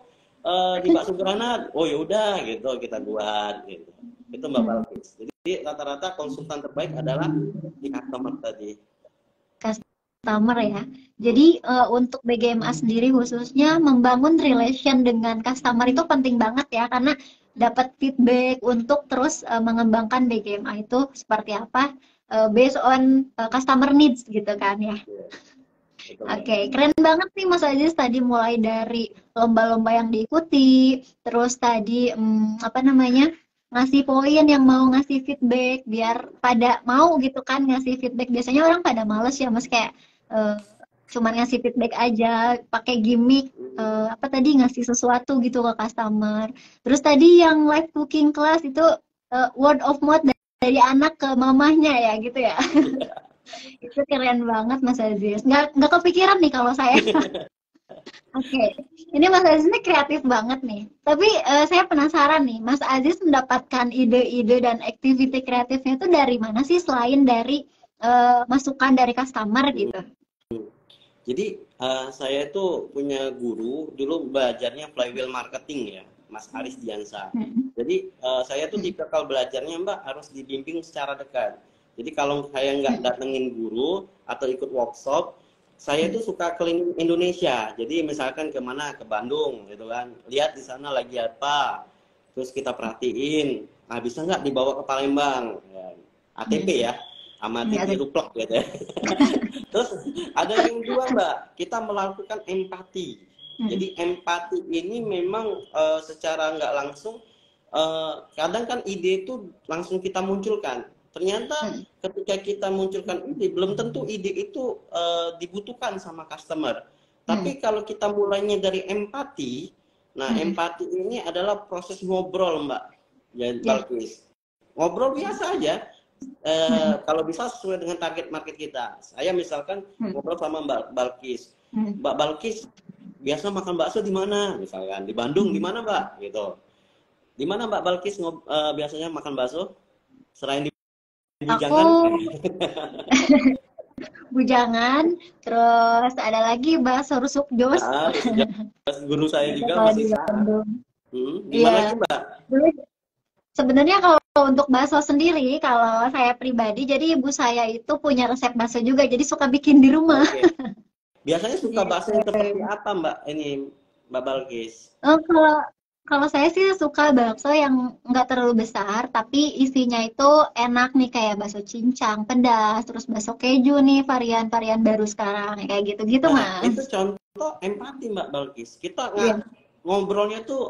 di bakso Granat. Oh ya udah gitu kita buat gitu. Itu Mbak Balkis. Jadi rata-rata konsultan terbaik adalah di customer tadi. Customer ya. Jadi untuk BGMA sendiri khususnya membangun relation dengan customer itu penting banget ya, karena dapat feedback untuk terus mengembangkan BGMA itu seperti apa based on customer needs gitu kan ya. Oke, keren banget nih Mas Aziz, tadi mulai dari lomba-lomba yang diikuti, terus tadi ngasih poin yang mau ngasih feedback biar pada mau gitu kan ngasih feedback. Biasanya orang pada males ya Mas, kayak cuman ngasih feedback aja pakai gimmick ngasih sesuatu gitu ke customer. Terus tadi yang live cooking class itu word of mouth dari anak ke mamahnya ya gitu ya. Itu keren banget Mas Aziz. Nggak kepikiran nih kalau saya. Oke. Ini Mas Aziz ini kreatif banget nih. Tapi saya penasaran nih, Mas Aziz mendapatkan ide-ide dan aktiviti kreatifnya itu dari mana sih selain dari masukan dari customer gitu? Jadi saya itu punya guru dulu belajarnya flywheel marketing ya, Mas Aris Diansa. Jadi saya tuh tipikal belajarnya Mbak harus dibimbing secara dekat. Jadi kalau saya nggak datengin guru atau ikut workshop, saya tuh suka keliling Indonesia. Jadi misalkan kemana, ke Bandung gitu kan, lihat di sana lagi apa, terus kita perhatiin. Nah bisa nggak dibawa ke Palembang, ya, ATP ya. Sama TV ruplek gitu ya. Terus ada yang kedua Mbak, kita melakukan empati. Jadi empati ini memang secara nggak langsung kadang kan ide itu langsung kita munculkan. Ternyata ketika kita munculkan ide, belum tentu ide itu dibutuhkan sama customer. Tapi kalau kita mulainya dari empati, nah empati ini adalah proses ngobrol Mbak. Jadi Balkis. Ngobrol biasa aja. Kalau bisa sesuai dengan target market kita. Saya misalkan ngobrol sama Mbak Balkis. Mbak Balkis biasa makan bakso di mana? Misalkan di Bandung di mana Mbak? Gitu. Di mana Mbak Balkis biasanya makan bakso? Selain di Aku Bujangan? bujangan, terus ada lagi bakso rusuk jos. Ah, sejak guru saya Itu juga kalau masih di sah. Bandung. Di mana lagi Iya, Mbak? dulu sebenarnya kalau untuk bakso sendiri, kalau saya pribadi, jadi ibu saya itu punya resep bakso juga, jadi suka bikin di rumah. Oke. Biasanya suka bakso Gitu. yang seperti apa Mbak? Ini Mbak Balkis. Kalau kalau saya sih suka bakso yang nggak terlalu besar, tapi isinya itu enak nih kayak bakso cincang, pedas, terus bakso keju nih varian-varian baru sekarang kayak gitu-gitu Nah, mas. itu contoh empati Mbak Balkis. Kita nggak Iya. ngobrolnya tuh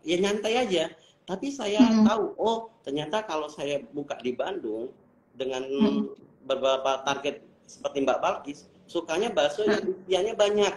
ya nyantai aja. Tapi saya Mm-mm. tahu, oh ternyata kalau saya buka di Bandung dengan Mm-mm. beberapa target seperti Mbak Balkis, sukanya bakso yang isiannya banyak.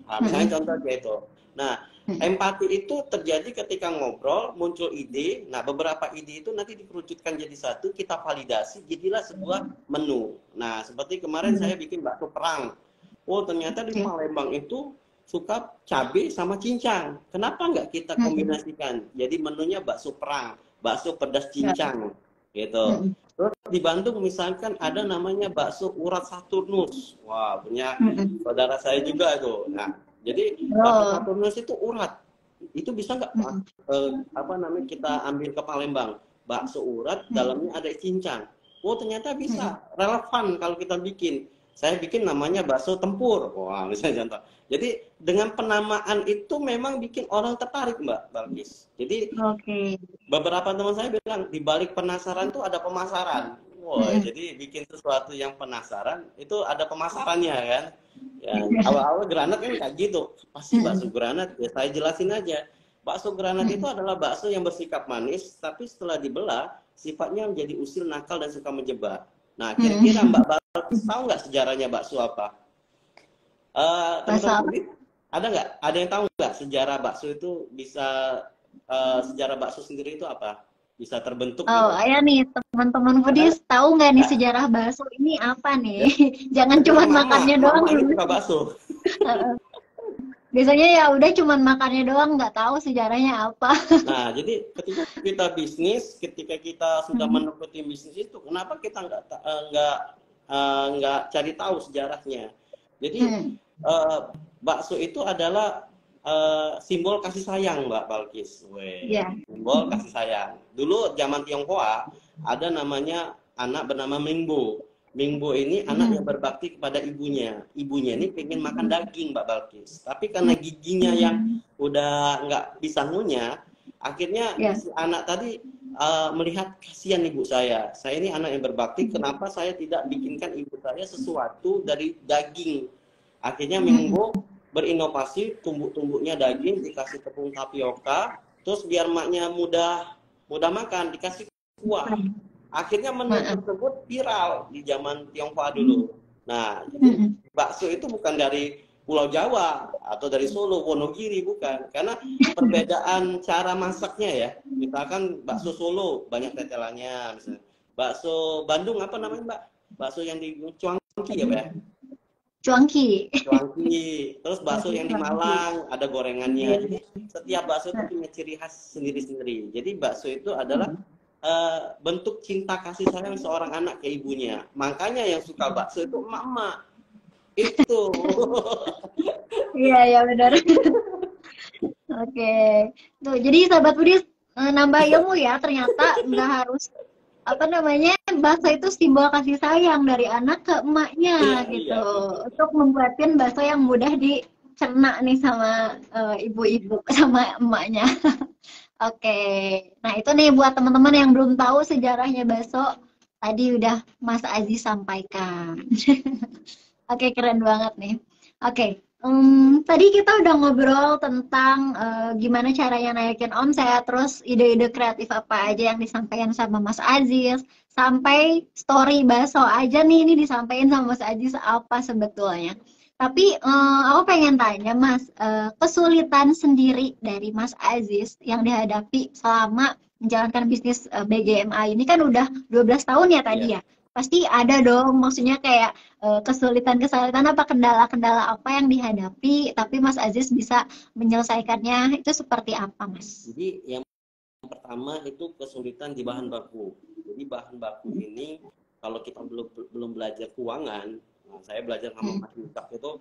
Nah, misalnya Mm-mm. contoh kayak itu. Nah, Mm-mm. empati itu terjadi ketika ngobrol, muncul ide. Nah, beberapa ide itu nanti dikerucutkan jadi satu, kita validasi, jadilah sebuah menu. Nah, seperti kemarin Mm-mm. saya bikin bakso perang. Oh, ternyata di Oke. Palembang itu suka cabai sama cincang. Kenapa nggak kita Mm-mm. kombinasikan? Jadi menunya bakso perang, bakso pedas Ya. cincang, gitu. Mm-mm. Terus di Bandung misalkan ada namanya bakso urat Saturnus. Wah, punya Mm-mm. saudara saya juga itu. Nah, jadi bakso Oh. Saturnus itu urat. Itu bisa nggak Pak? Mm-mm. Apa namanya kita ambil ke Palembang? Bakso urat, dalamnya ada cincang. Oh, ternyata Mm-mm. bisa relevan kalau kita bikin. Saya bikin namanya bakso tempur. Wah, misalnya contoh. Jadi dengan penamaan itu memang bikin orang tertarik, Mbak Balkis. Jadi Oke. beberapa teman saya bilang di balik penasaran tuh ada pemasaran. Wah, Mm-mm. jadi bikin sesuatu yang penasaran itu ada pemasarannya kan. Ya, awal-awal granat kan kayak gitu. Pasti bakso Mm-mm. granat, ya saya jelasin aja. Bakso granat itu Mm-mm. adalah bakso yang bersikap manis, tapi setelah dibelah sifatnya menjadi usil, nakal dan suka menjebak. Nah, kira-kira Mm-mm. Mbak Balkis tahu nggak sejarahnya bakso apa? Bakso Teman-teman apa? Pudit, ada nggak? Ada yang tahu nggak sejarah bakso itu bisa sejarah bakso sendiri itu apa? Bisa terbentuk Oh, gitu? ayo nih teman-teman Ada Budis nggak? tahu nggak nih Ya, sejarah bakso ini apa nih? ya. Jangan Saya cuma bilang mama, makannya doang mama ini dulu. suka bakso. Biasanya ya udah cuma makannya doang, nggak tahu sejarahnya apa. Nah, jadi ketika kita bisnis, ketika kita sudah Hmm. menekuti bisnis itu, kenapa kita nggak cari tahu sejarahnya? Jadi Hmm. eh, bakso itu adalah simbol kasih sayang, Mbak Balkis. Weh, Ya. simbol kasih sayang. Dulu zaman Tionghoa ada namanya anak bernama Mingbo. Mingbo ini anak yang Hmm. berbakti kepada ibunya. Ibunya ini pengen makan daging, Mbak Balkis. Tapi karena giginya yang udah nggak bisa ngunyah, akhirnya Ya. si anak tadi melihat kasihan ibu saya ini anak yang berbakti, kenapa saya tidak bikinkan ibu saya sesuatu dari daging. Akhirnya Hmm. Minggu berinovasi, tumbuk-tumbuknya daging dikasih tepung tapioka, terus biar maknya mudah mudah makan dikasih kuah. Akhirnya menu tersebut viral di zaman Tionghoa dulu. Nah, jadi Hmm. bakso itu bukan dari Pulau Jawa atau dari Solo, Wonogiri, bukan. Karena perbedaan cara masaknya ya. Misalkan bakso Solo banyak tetelannya, misalnya. Bakso Bandung apa namanya, Mbak? Bakso yang di cuangki ya, Pak ya? Cuangki. Cuangki. Terus bakso yang di Cuangki. Malang ada gorengannya. Iya. Jadi setiap bakso itu punya ciri khas sendiri-sendiri. Jadi bakso itu adalah bentuk cinta kasih sayang seorang anak ke ibunya. Makanya yang suka bakso itu emak-emak. Itu. Iya, ya benar. Oke. Tuh, jadi sahabat Budis nambah ilmu ya, ternyata nggak harus apa namanya bakso itu simbol kasih sayang dari anak ke Iya, emaknya iya, gitu betul. untuk membuatin bakso yang mudah dicerna nih sama ibu-ibu sama emaknya. Oke, nah itu nih buat teman-teman yang belum tahu sejarahnya bakso tadi udah Mas Aziz sampaikan. Oke, keren banget nih. Oke, tadi kita udah ngobrol tentang gimana caranya naikin omset, terus ide-ide kreatif apa aja yang disampaikan sama Mas Aziz, sampai story bakso aja nih ini disampaikan sama Mas Aziz apa sebetulnya. Tapi aku pengen tanya Mas, kesulitan sendiri dari Mas Aziz yang dihadapi selama menjalankan bisnis BGMA ini kan udah 12 tahun ya tadi Iya. ya. Pasti ada dong, maksudnya kayak kesulitan-kesulitan apa kendala-kendala apa yang dihadapi tapi Mas Aziz bisa menyelesaikannya itu seperti apa Mas? Jadi yang pertama itu kesulitan di bahan baku. Jadi bahan baku ini kalau kita belum belajar keuangan, nah saya belajar sama Mas Yusuf itu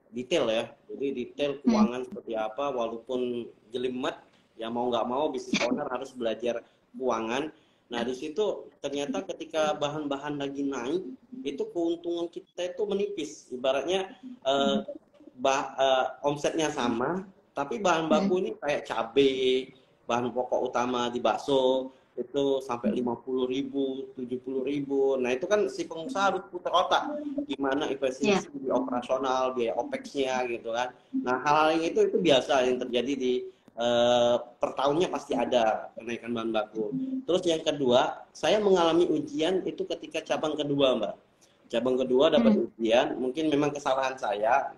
detail ya. Jadi detail keuangan seperti apa, walaupun jelimet, ya mau nggak mau bisnis owner harus belajar keuangan. Nah di situ ternyata ketika bahan-bahan lagi naik, itu keuntungan kita itu menipis. Ibaratnya omsetnya sama, tapi bahan baku ini kayak cabai, bahan pokok utama di bakso itu sampai 50.000, 70.000. Nah itu kan si pengusaha harus putar otak gimana efisiensi di operasional, biaya OPEX-nya gitu kan. Nah hal-hal yang itu biasa yang terjadi di per tahunnya pasti ada kenaikan bahan baku. Terus yang kedua, saya mengalami ujian itu ketika cabang kedua, Mbak. Cabang kedua dapat ujian, mungkin memang kesalahan saya,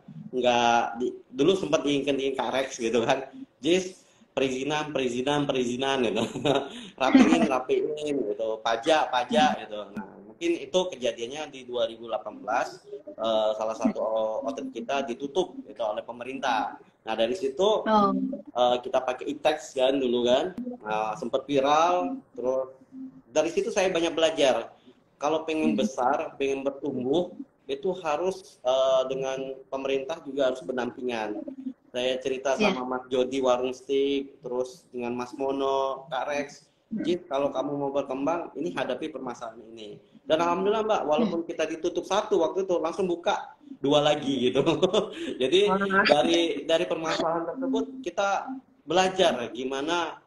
dulu sempat diingetin Karex gitu kan. Jis, perizinan gitu. rapiin gitu, pajak gitu. Nah, mungkin itu kejadiannya di 2018, salah satu outlet kita ditutup gitu oleh pemerintah. Nah, dari situ kita pakai e-tax kan dulu kan. Nah, sempat viral, terus dari situ saya banyak belajar. Kalau pengen besar, pengen bertumbuh, itu harus dengan pemerintah juga harus berdampingan. Saya cerita sama Mas Jody Warung Steak, terus dengan Mas Mono, Kak Rex, Jit, kalau kamu mau berkembang, ini hadapi permasalahan ini. Dan alhamdulillah Mbak, walaupun kita ditutup satu waktu itu, langsung buka 2 lagi gitu. Jadi dari permasalahan tersebut kita belajar gimana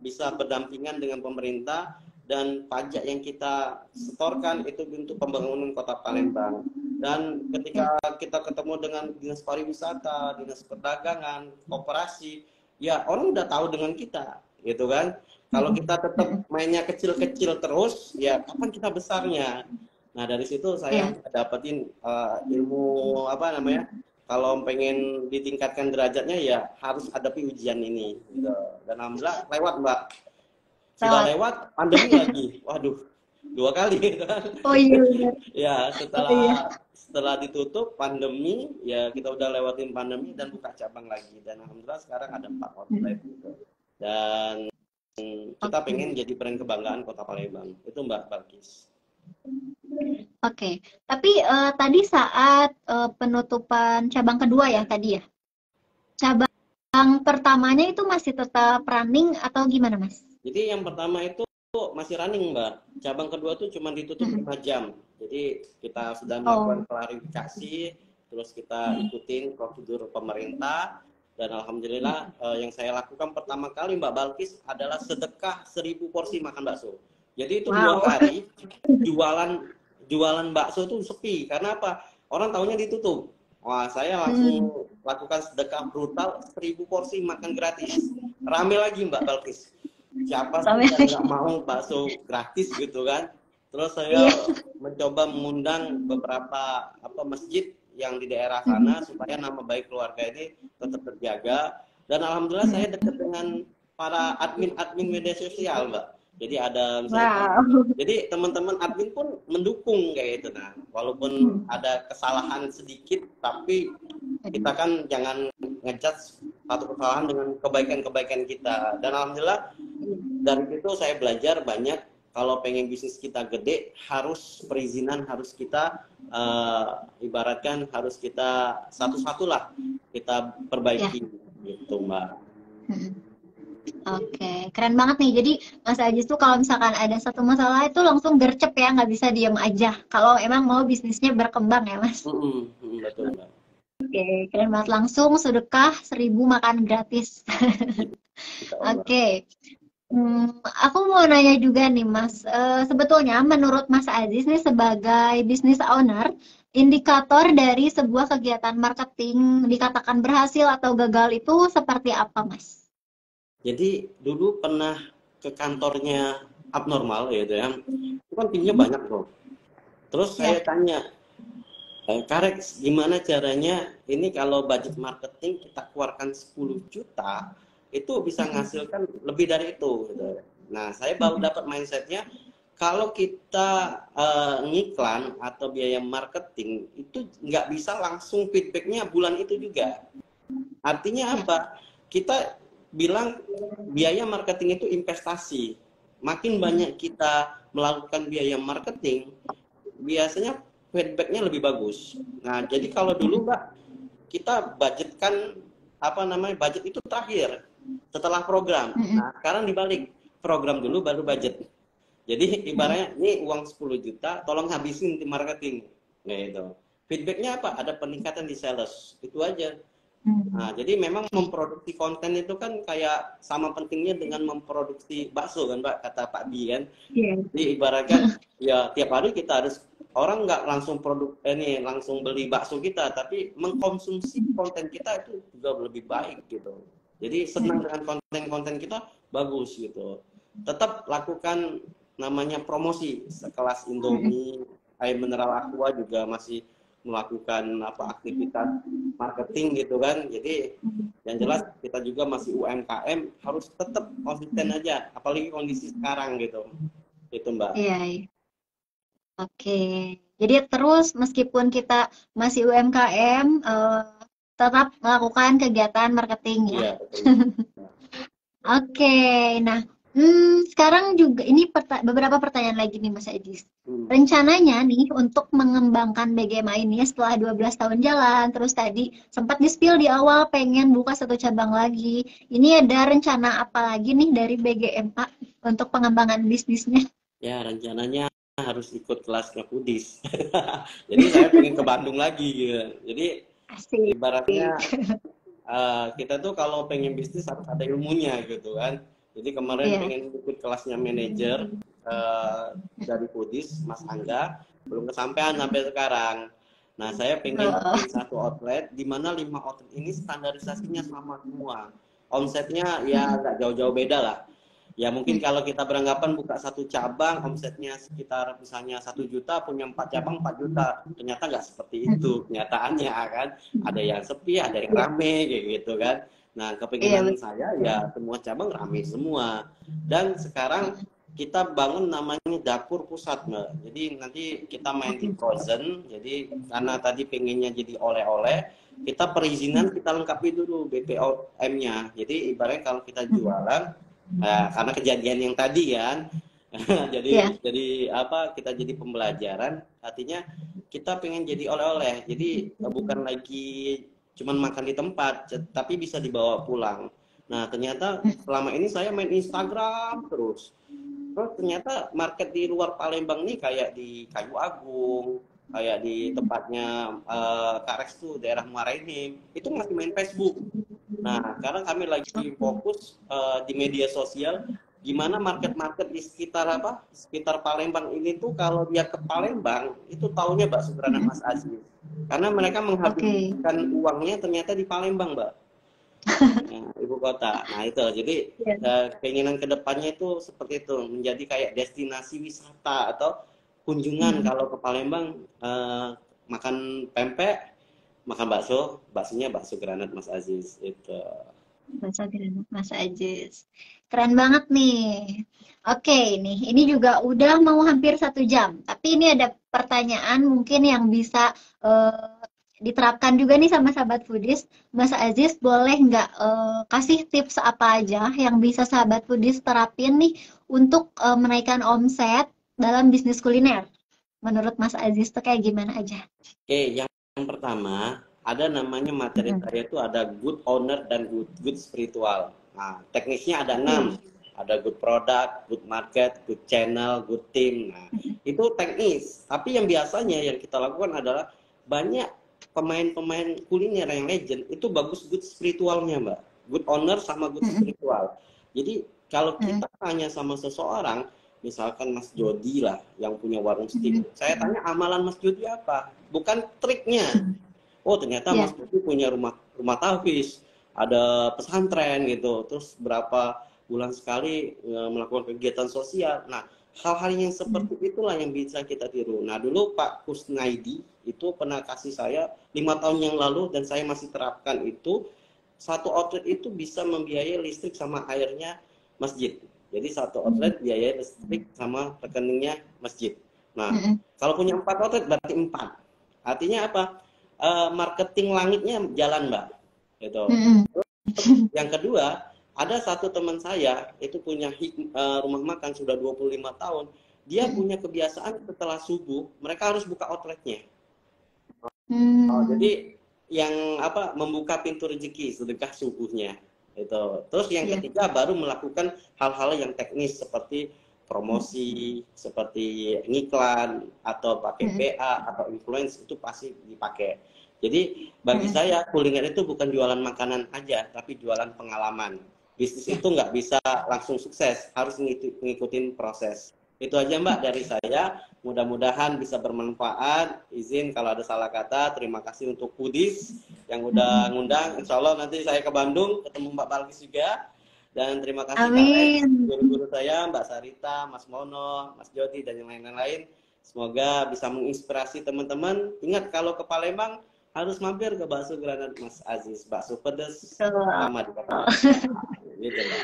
bisa berdampingan dengan pemerintah, dan pajak yang kita setorkan itu untuk pembangunan Kota Palembang. Dan ketika kita ketemu dengan dinas pariwisata, dinas perdagangan, koperasi, ya orang udah tahu dengan kita, gitu kan. Kalau kita tetap mainnya kecil-kecil terus, ya kapan kita besarnya? Nah dari situ saya dapetin ilmu apa namanya? Kalau pengen ditingkatkan derajatnya ya harus hadapi ujian ini. Gitu. Dan alhamdulillah lewat Mbak. Sudah lewat pandemi lagi, waduh 2 kali kan. Oh iya. Ya setelah ditutup pandemi, ya kita udah lewatin pandemi dan buka cabang lagi, dan alhamdulillah sekarang ada 4 outlet gitu. Dan kita pengen jadi brand kebanggaan Kota Palembang, itu Mbak Balkis. Oke. Tapi tadi saat penutupan cabang kedua ya tadi ya, cabang pertamanya itu masih tetap running atau gimana Mas? Jadi yang pertama itu masih running Mbak, cabang kedua itu cuma ditutup 5 jam. Jadi kita sudah melakukan klarifikasi, terus kita ikutin prosedur pemerintah, dan alhamdulillah yang saya lakukan pertama kali Mbak Balkis adalah sedekah 1000 porsi makan bakso. Jadi itu 2 hari jualan bakso itu sepi, karena apa? Orang tahunya ditutup. Wah, saya langsung lakukan sedekah brutal 1000 porsi makan gratis. Rame lagi Mbak Balkis. Siapa sih yang nggak mau bakso gratis gitu kan. Terus saya mencoba mengundang beberapa masjid yang di daerah sana supaya nama baik keluarga ini tetap terjaga. Dan alhamdulillah saya dekat dengan para admin media sosial Mbak. Jadi ada misalnya, jadi teman-teman admin pun mendukung kayak gitu. Nah, walaupun ada kesalahan sedikit, tapi kita kan jangan ngejudge satu kesalahan dengan kebaikan-kebaikan kita. Dan alhamdulillah dari itu saya belajar banyak. Kalau pengen bisnis kita gede, harus perizinan harus kita ibaratkan harus kita satu-satu lah kita perbaiki gitu Mbak. Oke, keren banget nih. Jadi Mas Ajis tuh kalau misalkan ada satu masalah itu langsung gercep ya, nggak bisa diem aja. Kalau emang mau bisnisnya berkembang ya Mas. Betul Mbak. Oke, keren banget. Langsung sedekah 1000 makan gratis. Oke. Aku mau nanya juga nih Mas, sebetulnya menurut Mas Aziz nih sebagai business owner, indikator dari sebuah kegiatan marketing dikatakan berhasil atau gagal itu seperti apa Mas? Jadi dulu pernah ke kantornya Abnormal gitu ya, itu kan timnya banyak loh. Terus saya tanya, Karex gimana caranya ini kalau budget marketing kita keluarkan 10 juta, itu bisa menghasilkan lebih dari itu gitu. Nah saya baru dapat mindsetnya, kalau kita ngiklan atau biaya marketing itu nggak bisa langsung feedbacknya bulan itu juga. Artinya apa? Kita bilang biaya marketing itu investasi. Makin banyak kita melakukan biaya marketing, biasanya feedbacknya lebih bagus. Nah, jadi kalau dulu Mbak, kita budgetkan budget itu terakhir setelah program. Nah, sekarang dibalik, program dulu baru budget. Jadi ibaratnya ini uang 10 juta, tolong habisin di marketing. Nah, itu. Feedbacknya apa? Ada peningkatan di sales. Itu aja. Nah, jadi memang memproduksi konten itu kan kayak sama pentingnya dengan memproduksi bakso kan, Mbak, kata Pak Bi kan. Jadi ibaratkan ya tiap hari kita harus, orang nggak langsung langsung beli bakso kita, tapi mengkonsumsi konten kita itu juga lebih baik gitu. Jadi senang dengan konten-konten kita, bagus gitu. Tetap lakukan namanya promosi, sekelas Indomie, air mineral Aqua juga masih melakukan aktivitas marketing gitu kan. Jadi yang jelas kita juga masih UMKM, harus tetap konsisten aja, apalagi kondisi sekarang gitu. Itu Mbak. Iya. Oke. Jadi terus meskipun kita masih UMKM, tetap melakukan kegiatan marketing ya. Iya, betul. Oke. Nah, sekarang juga ini beberapa pertanyaan lagi nih Mas Ajis. Rencananya nih untuk mengembangkan BGMA ini setelah 12 tahun jalan, terus tadi sempat di-spill di awal pengen buka satu cabang lagi. Ini ada rencana apa lagi nih dari BGMA untuk pengembangan bisnisnya? Ya, rencananya harus ikut kelasnya Foodies. Jadi saya pengen ke Bandung lagi gitu. Jadi Asik. ibaratnya kita tuh kalau pengen bisnis harus ada ilmunya gitu kan. Jadi kemarin pengen ikut kelasnya manajer dari Foodies, Mas Angga, belum kesampaian sampai sekarang. Nah, saya pengen bikin satu outlet, di mana 5 outlet ini standarisasinya sama semua. Omsetnya ya nggak jauh-jauh beda lah. Ya mungkin kalau kita beranggapan buka satu cabang, omsetnya sekitar misalnya 1 juta, punya 4 cabang 4 juta. Ternyata nggak seperti itu kenyataannya kan. Ada yang sepi, ada yang rame kayak gitu kan. Nah, kepinginan saya ya semua cabang rame semua. Dan sekarang kita bangun namanya dapur pusat, Mbak. Jadi nanti kita main di frozen. Jadi karena tadi pengennya jadi oleh-oleh, kita perizinan kita lengkapi dulu BPOM-nya. Jadi ibaratnya kalau kita jualan, karena kejadian yang tadi kan, jadi kita jadi pembelajaran. Artinya kita pengen jadi oleh-oleh. Jadi bukan lagi cuman makan di tempat, tapi bisa dibawa pulang. Nah, ternyata selama ini saya main Instagram terus ternyata market di luar Palembang nih kayak di Kayu Agung, kayak di tempatnya Kak Rex tuh daerah Muarainim, itu masih main Facebook. Nah, sekarang kami lagi fokus di media sosial, gimana market-market di sekitar Palembang ini tuh kalau dia ke Palembang itu taunya bakso granat Mas Aziz. Karena mereka menghabiskan uangnya ternyata di Palembang, Mbak. Nah, ibu kota. Nah, itu. Jadi keinginan kedepannya itu seperti itu, menjadi kayak destinasi wisata atau kunjungan kalau ke Palembang, makan pempek, makan bakso, baksonya bakso granat Mas Aziz itu. Bakso granat Mas Aziz. Keren banget nih. Oke, ini juga udah mau hampir 1 jam. Tapi ini ada pertanyaan mungkin yang bisa diterapkan juga nih sama sahabat Foodies. Mas Aziz boleh nggak kasih tips apa aja yang bisa sahabat Foodies terapin nih untuk menaikkan omset dalam bisnis kuliner? Menurut Mas Aziz tuh kayak gimana aja? Oke, yang pertama ada namanya materi saya itu ada good owner dan good spiritual. Nah, teknisnya ada 6. Ada good product, good market, good channel, good team. Nah, itu teknis. Tapi yang biasanya yang kita lakukan adalah banyak pemain-pemain kuliner yang legend itu bagus good spiritualnya, Mbak. Good owner sama good spiritual. Jadi kalau kita tanya sama seseorang, misalkan Mas Jody lah yang punya warung steak, saya tanya amalan Mas Jody apa, bukan triknya. Oh, ternyata Mas Jody punya rumah tahfiz, ada pesantren gitu, terus berapa bulan sekali melakukan kegiatan sosial. Nah, hal-hal yang seperti itulah yang bisa kita tiru. Nah, dulu Pak Kusnaidi itu pernah kasih saya 5 tahun yang lalu, dan saya masih terapkan itu. Satu outlet itu bisa membiayai listrik sama airnya masjid. Jadi satu outlet biaya listrik sama rekeningnya masjid. Nah, kalau punya 4 outlet berarti 4. Artinya apa? Marketing langitnya jalan, Mbak. Gitu. Yang kedua, Ada satu teman saya itu punya rumah makan sudah 25 tahun. Dia punya kebiasaan setelah subuh mereka harus buka outletnya. Jadi yang apa, membuka pintu rezeki sedekah subuhnya itu. Terus yang ketiga baru melakukan hal-hal yang teknis seperti promosi, seperti ngiklan atau pakai PA atau influence, itu pasti dipakai. Jadi bagi saya kuliner itu bukan jualan makanan aja, tapi jualan pengalaman. Bisnis itu nggak bisa langsung sukses, harus ngikutin proses. Itu aja Mbak dari saya. Mudah-mudahan bisa bermanfaat. Izin kalau ada salah kata. Terima kasih untuk Foodies yang udah ngundang. Insya Allah nanti saya ke Bandung ketemu Mbak Balkis juga. Dan terima kasih Kak Lex, guru-guru saya, Mbak Sarita, Mas Mono, Mas Jody, dan yang lain-lain. Semoga bisa menginspirasi teman-teman. Ingat kalau ke Palembang harus mampir ke bakso Granat Mas Aziz. Bakso pedas lama di kota. Gitu Mbak.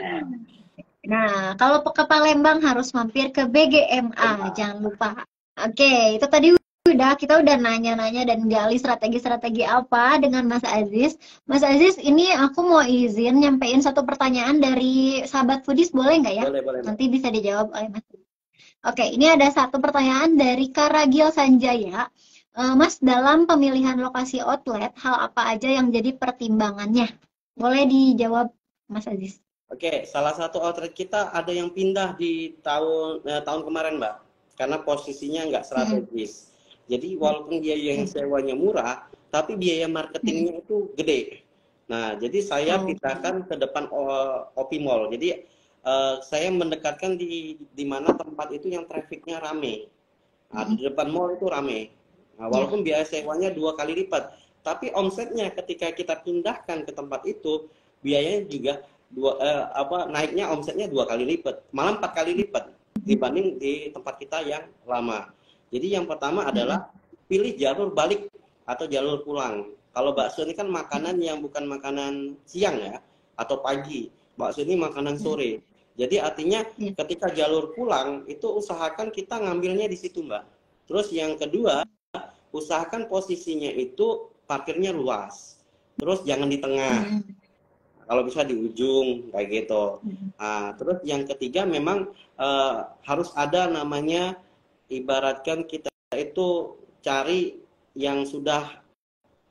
Nah, kalau ke Palembang harus mampir ke BGMA, jangan lupa. Oke, itu tadi kita udah nanya-nanya dan gali strategi-strategi apa dengan Mas Aziz. Mas Aziz, ini aku mau izin nyampein satu pertanyaan dari sahabat Foodies, boleh nggak ya? Boleh. Nanti bisa dijawab oleh Mas Aziz. Oke, ini ada satu pertanyaan dari Karagil Sanjaya. Mas, dalam pemilihan lokasi outlet, hal apa aja yang jadi pertimbangannya? Boleh dijawab, Mas Aziz. Oke, salah satu outlet kita ada yang pindah di tahun kemarin, Mbak, karena posisinya nggak strategis. Jadi walaupun biaya yang sewanya murah, tapi biaya marketingnya itu gede. Nah, jadi saya pindahkan ke depan OP Mall. Jadi saya mendekatkan di mana tempat itu yang trafficnya rame. Nah, di depan mall itu rame. Nah, walaupun biaya sewanya 2 kali lipat, tapi omsetnya ketika kita pindahkan ke tempat itu, biayanya juga naiknya omsetnya 2 kali lipat, malah 4 kali lipat dibanding di tempat kita yang lama. Jadi yang pertama adalah pilih jalur balik atau jalur pulang. Kalau bakso ini kan makanan yang bukan makanan siang ya atau pagi. Bakso ini makanan sore. Jadi artinya ketika jalur pulang itu usahakan kita ngambilnya di situ, Mbak. Terus yang kedua, usahakan posisinya itu parkirnya luas. Terus jangan di tengah. Kalau bisa di ujung kayak gitu. Nah, terus yang ketiga memang harus ada namanya, ibaratkan kita itu cari yang sudah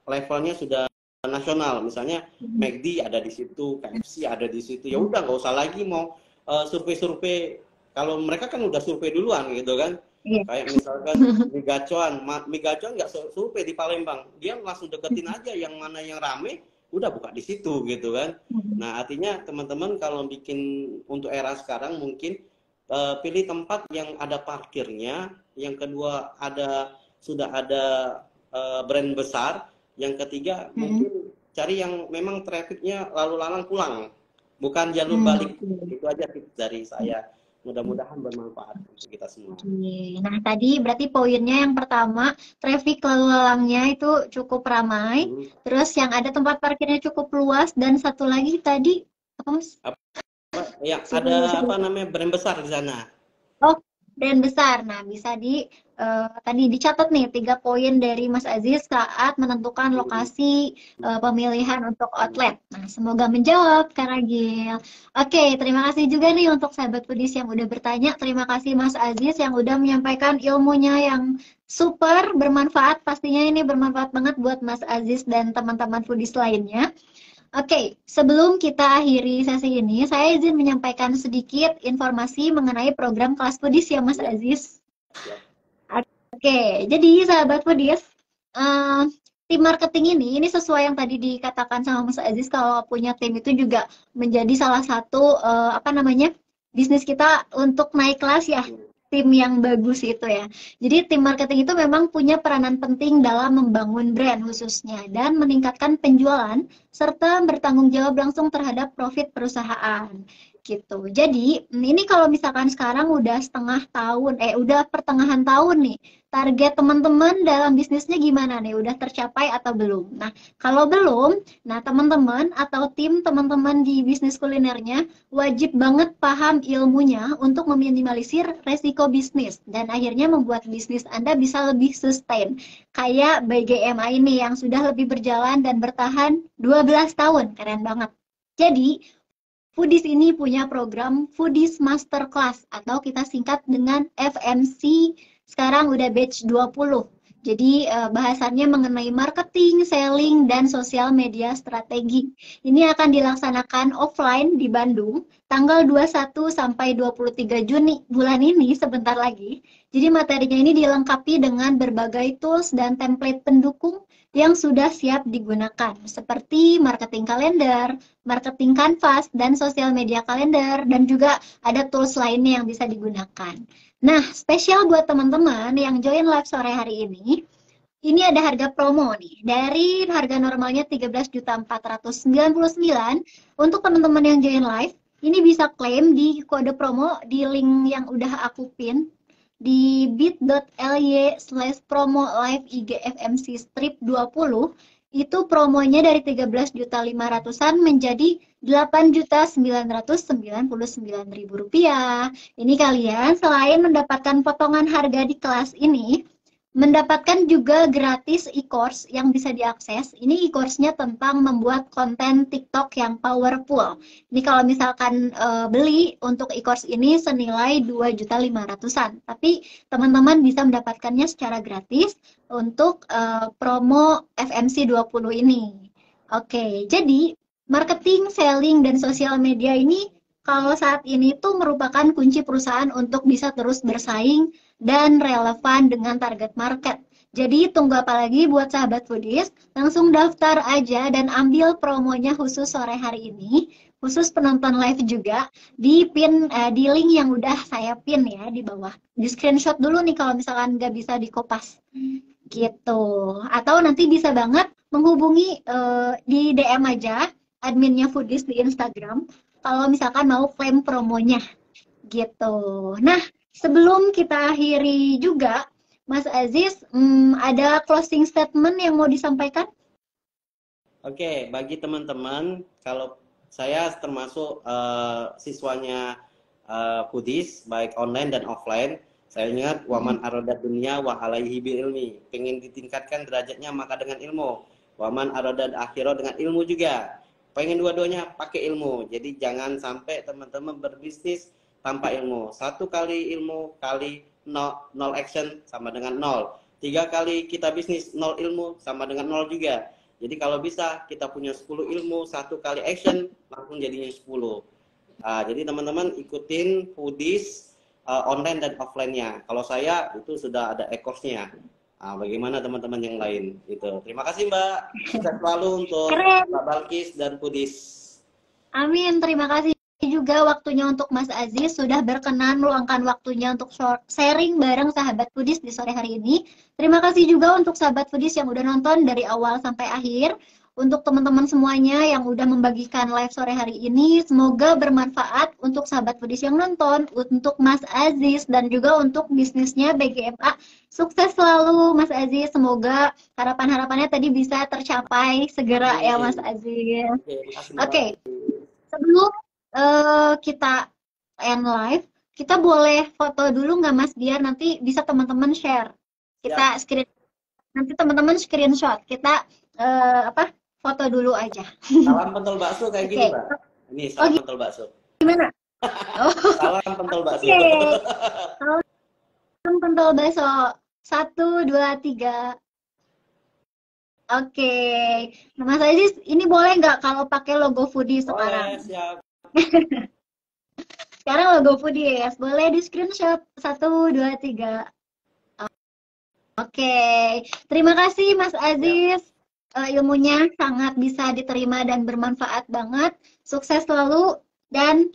levelnya sudah nasional. Misalnya McD ada di situ, KFC ada di situ. Ya udah nggak usah lagi mau survei-survei. Kalau mereka kan udah survei duluan gitu kan. Kayak misalkan Migacuan nggak survei di Palembang. Dia langsung deketin aja yang mana yang rame, udah buka di situ gitu kan. Nah, artinya teman-teman kalau bikin untuk era sekarang mungkin pilih tempat yang ada parkirnya, yang kedua sudah ada brand besar, yang ketiga mungkin cari yang memang trafficnya lalu lalang pulang, bukan jalur balik. Itu aja tips dari saya. Mudah-mudahan bermanfaat untuk kita semua. Nah, tadi berarti poinnya yang pertama, traffic lalu lalangnya itu cukup ramai. Terus yang ada tempat parkirnya cukup luas, dan satu lagi tadi apa, Mas? Ya, ada apa namanya, brand besar di sana. Oh, brand besar. Nah, bisa tadi dicatat nih 3 poin dari Mas Aziz saat menentukan lokasi pemilihan untuk outlet. Nah, semoga menjawab, Kak Ragil. Oke, terima kasih juga nih untuk sahabat Foodies yang udah bertanya. Terima kasih Mas Aziz yang udah menyampaikan ilmunya yang super bermanfaat. Pastinya ini bermanfaat banget buat Mas Aziz dan teman-teman Foodies lainnya. Oke, sebelum kita akhiri sesi ini, saya izin menyampaikan sedikit informasi mengenai program kelas Foodies ya, Mas Aziz. Oke, jadi sahabat Foodies, tim marketing ini sesuai yang tadi dikatakan sama Mas Aziz, kalau punya tim itu juga menjadi salah satu bisnis kita untuk naik kelas ya. Tim yang bagus itu ya. Jadi tim marketing itu memang punya peranan penting dalam membangun brand khususnya dan meningkatkan penjualan serta bertanggung jawab langsung terhadap profit perusahaan gitu. Jadi ini kalau misalkan sekarang udah udah pertengahan tahun nih, target teman-teman dalam bisnisnya gimana nih? Udah tercapai atau belum? Nah, kalau belum, nah teman-teman atau tim teman-teman di bisnis kulinernya wajib banget paham ilmunya untuk meminimalisir resiko bisnis dan akhirnya membuat bisnis Anda bisa lebih sustain. Kayak BGMA ini yang sudah lebih berjalan dan bertahan 12 tahun. Keren banget. Jadi, Foodies ini punya program Foodies Masterclass atau kita singkat dengan FMC, sekarang udah batch 20. Jadi bahasannya mengenai marketing, selling, dan sosial media strategi. Ini akan dilaksanakan offline di Bandung tanggal 21 sampai 23 Juni bulan ini, sebentar lagi. Jadi materinya ini dilengkapi dengan berbagai tools dan template pendukung yang sudah siap digunakan, seperti marketing kalender, marketing canvas, dan sosial media kalender, dan juga ada tools lainnya yang bisa digunakan. Nah, spesial buat teman-teman yang join live sore hari ini ada harga promo nih. Dari harga normalnya 13.499, untuk teman-teman yang join live, ini bisa klaim di kode promo di link yang udah aku pin di bit.ly/promo live IGFMC strip 20. Itu promonya dari 13.500-an menjadi 8.999.000 rupiah. Ini kalian selain mendapatkan potongan harga di kelas ini, mendapatkan juga gratis e-course yang bisa diakses. Ini e-course-nya tentang membuat konten TikTok yang powerful. Ini kalau misalkan beli untuk e-course ini senilai 2.500-an. Tapi teman-teman bisa mendapatkannya secara gratis untuk promo FMC 20 ini. Oke, jadi marketing, selling, dan sosial media ini kalau saat ini tuh merupakan kunci perusahaan untuk bisa terus bersaing dan relevan dengan target market. Jadi tunggu apa lagi buat sahabat foodies, langsung daftar aja dan ambil promonya khusus sore hari ini, khusus penonton live juga, di link yang udah saya pin ya di bawah. Di screenshot dulu nih kalau misalkan nggak bisa dikopas gitu. Atau nanti bisa banget menghubungi di DM aja adminnya foodies di Instagram kalau misalkan mau klaim promonya gitu. Nah, sebelum kita akhiri juga, Mas Aziz, ada closing statement yang mau disampaikan? Oke, bagi teman-teman, kalau saya termasuk siswanya foodies, baik online dan offline, saya ingat waman arodat dunia wa alaihi bil ilmi. Pengen ditingkatkan derajatnya maka dengan ilmu. Waman arodat akhirat dengan ilmu juga. Pengen dua-duanya pakai ilmu. Jadi jangan sampai teman-teman berbisnis tanpa ilmu. 1 kali ilmu kali 0 action sama dengan 0. 3 kali kita bisnis 0 ilmu sama dengan 0 juga. Jadi kalau bisa kita punya 10 ilmu, 1 kali action langsung jadinya 10. Jadi teman-teman ikutin foodies online dan offline-nya. Kalau saya itu sudah ada e-course-nya. Bagaimana teman-teman yang lain? Itu. Terima kasih Mbak. Sukses selalu untuk Mbak Balkis dan foodies. Amin. Terima kasih juga waktunya untuk Mas Aziz sudah berkenan meluangkan waktunya untuk sharing bareng sahabat foodies di sore hari ini. Terima kasih juga untuk sahabat foodies yang udah nonton dari awal sampai akhir. Untuk teman-teman semuanya yang udah membagikan live sore hari ini, semoga bermanfaat untuk sahabat foodies yang nonton, untuk Mas Aziz, dan juga untuk bisnisnya BGMA. Sukses selalu Mas Aziz, semoga harapan-harapannya tadi bisa tercapai segera ya Mas Aziz. Oke. Sebelum kita end live, kita boleh foto dulu nggak Mas, biar nanti bisa teman-teman share. Kita nanti teman-teman screenshot. Kita foto dulu aja. Salam pentol bakso kayak gini, Mbak. Ini salam pentol bakso. Gimana? Salam pentol bakso. Salam pentol bakso. 1, 2, 3. Oke. Nah, Mas Aziz, ini boleh nggak kalau pakai logo foodie sekarang? Boleh, siap. Sekarang logo foodie ya. Boleh di screenshot. 1, 2, 3. Oke. Terima kasih Mas Aziz. Ilmunya sangat bisa diterima dan bermanfaat banget. Sukses selalu dan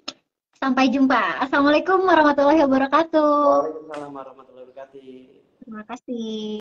sampai jumpa. Assalamualaikum warahmatullahi wabarakatuh. Waalaikumsalam warahmatullahi wabarakatuh. Terima kasih.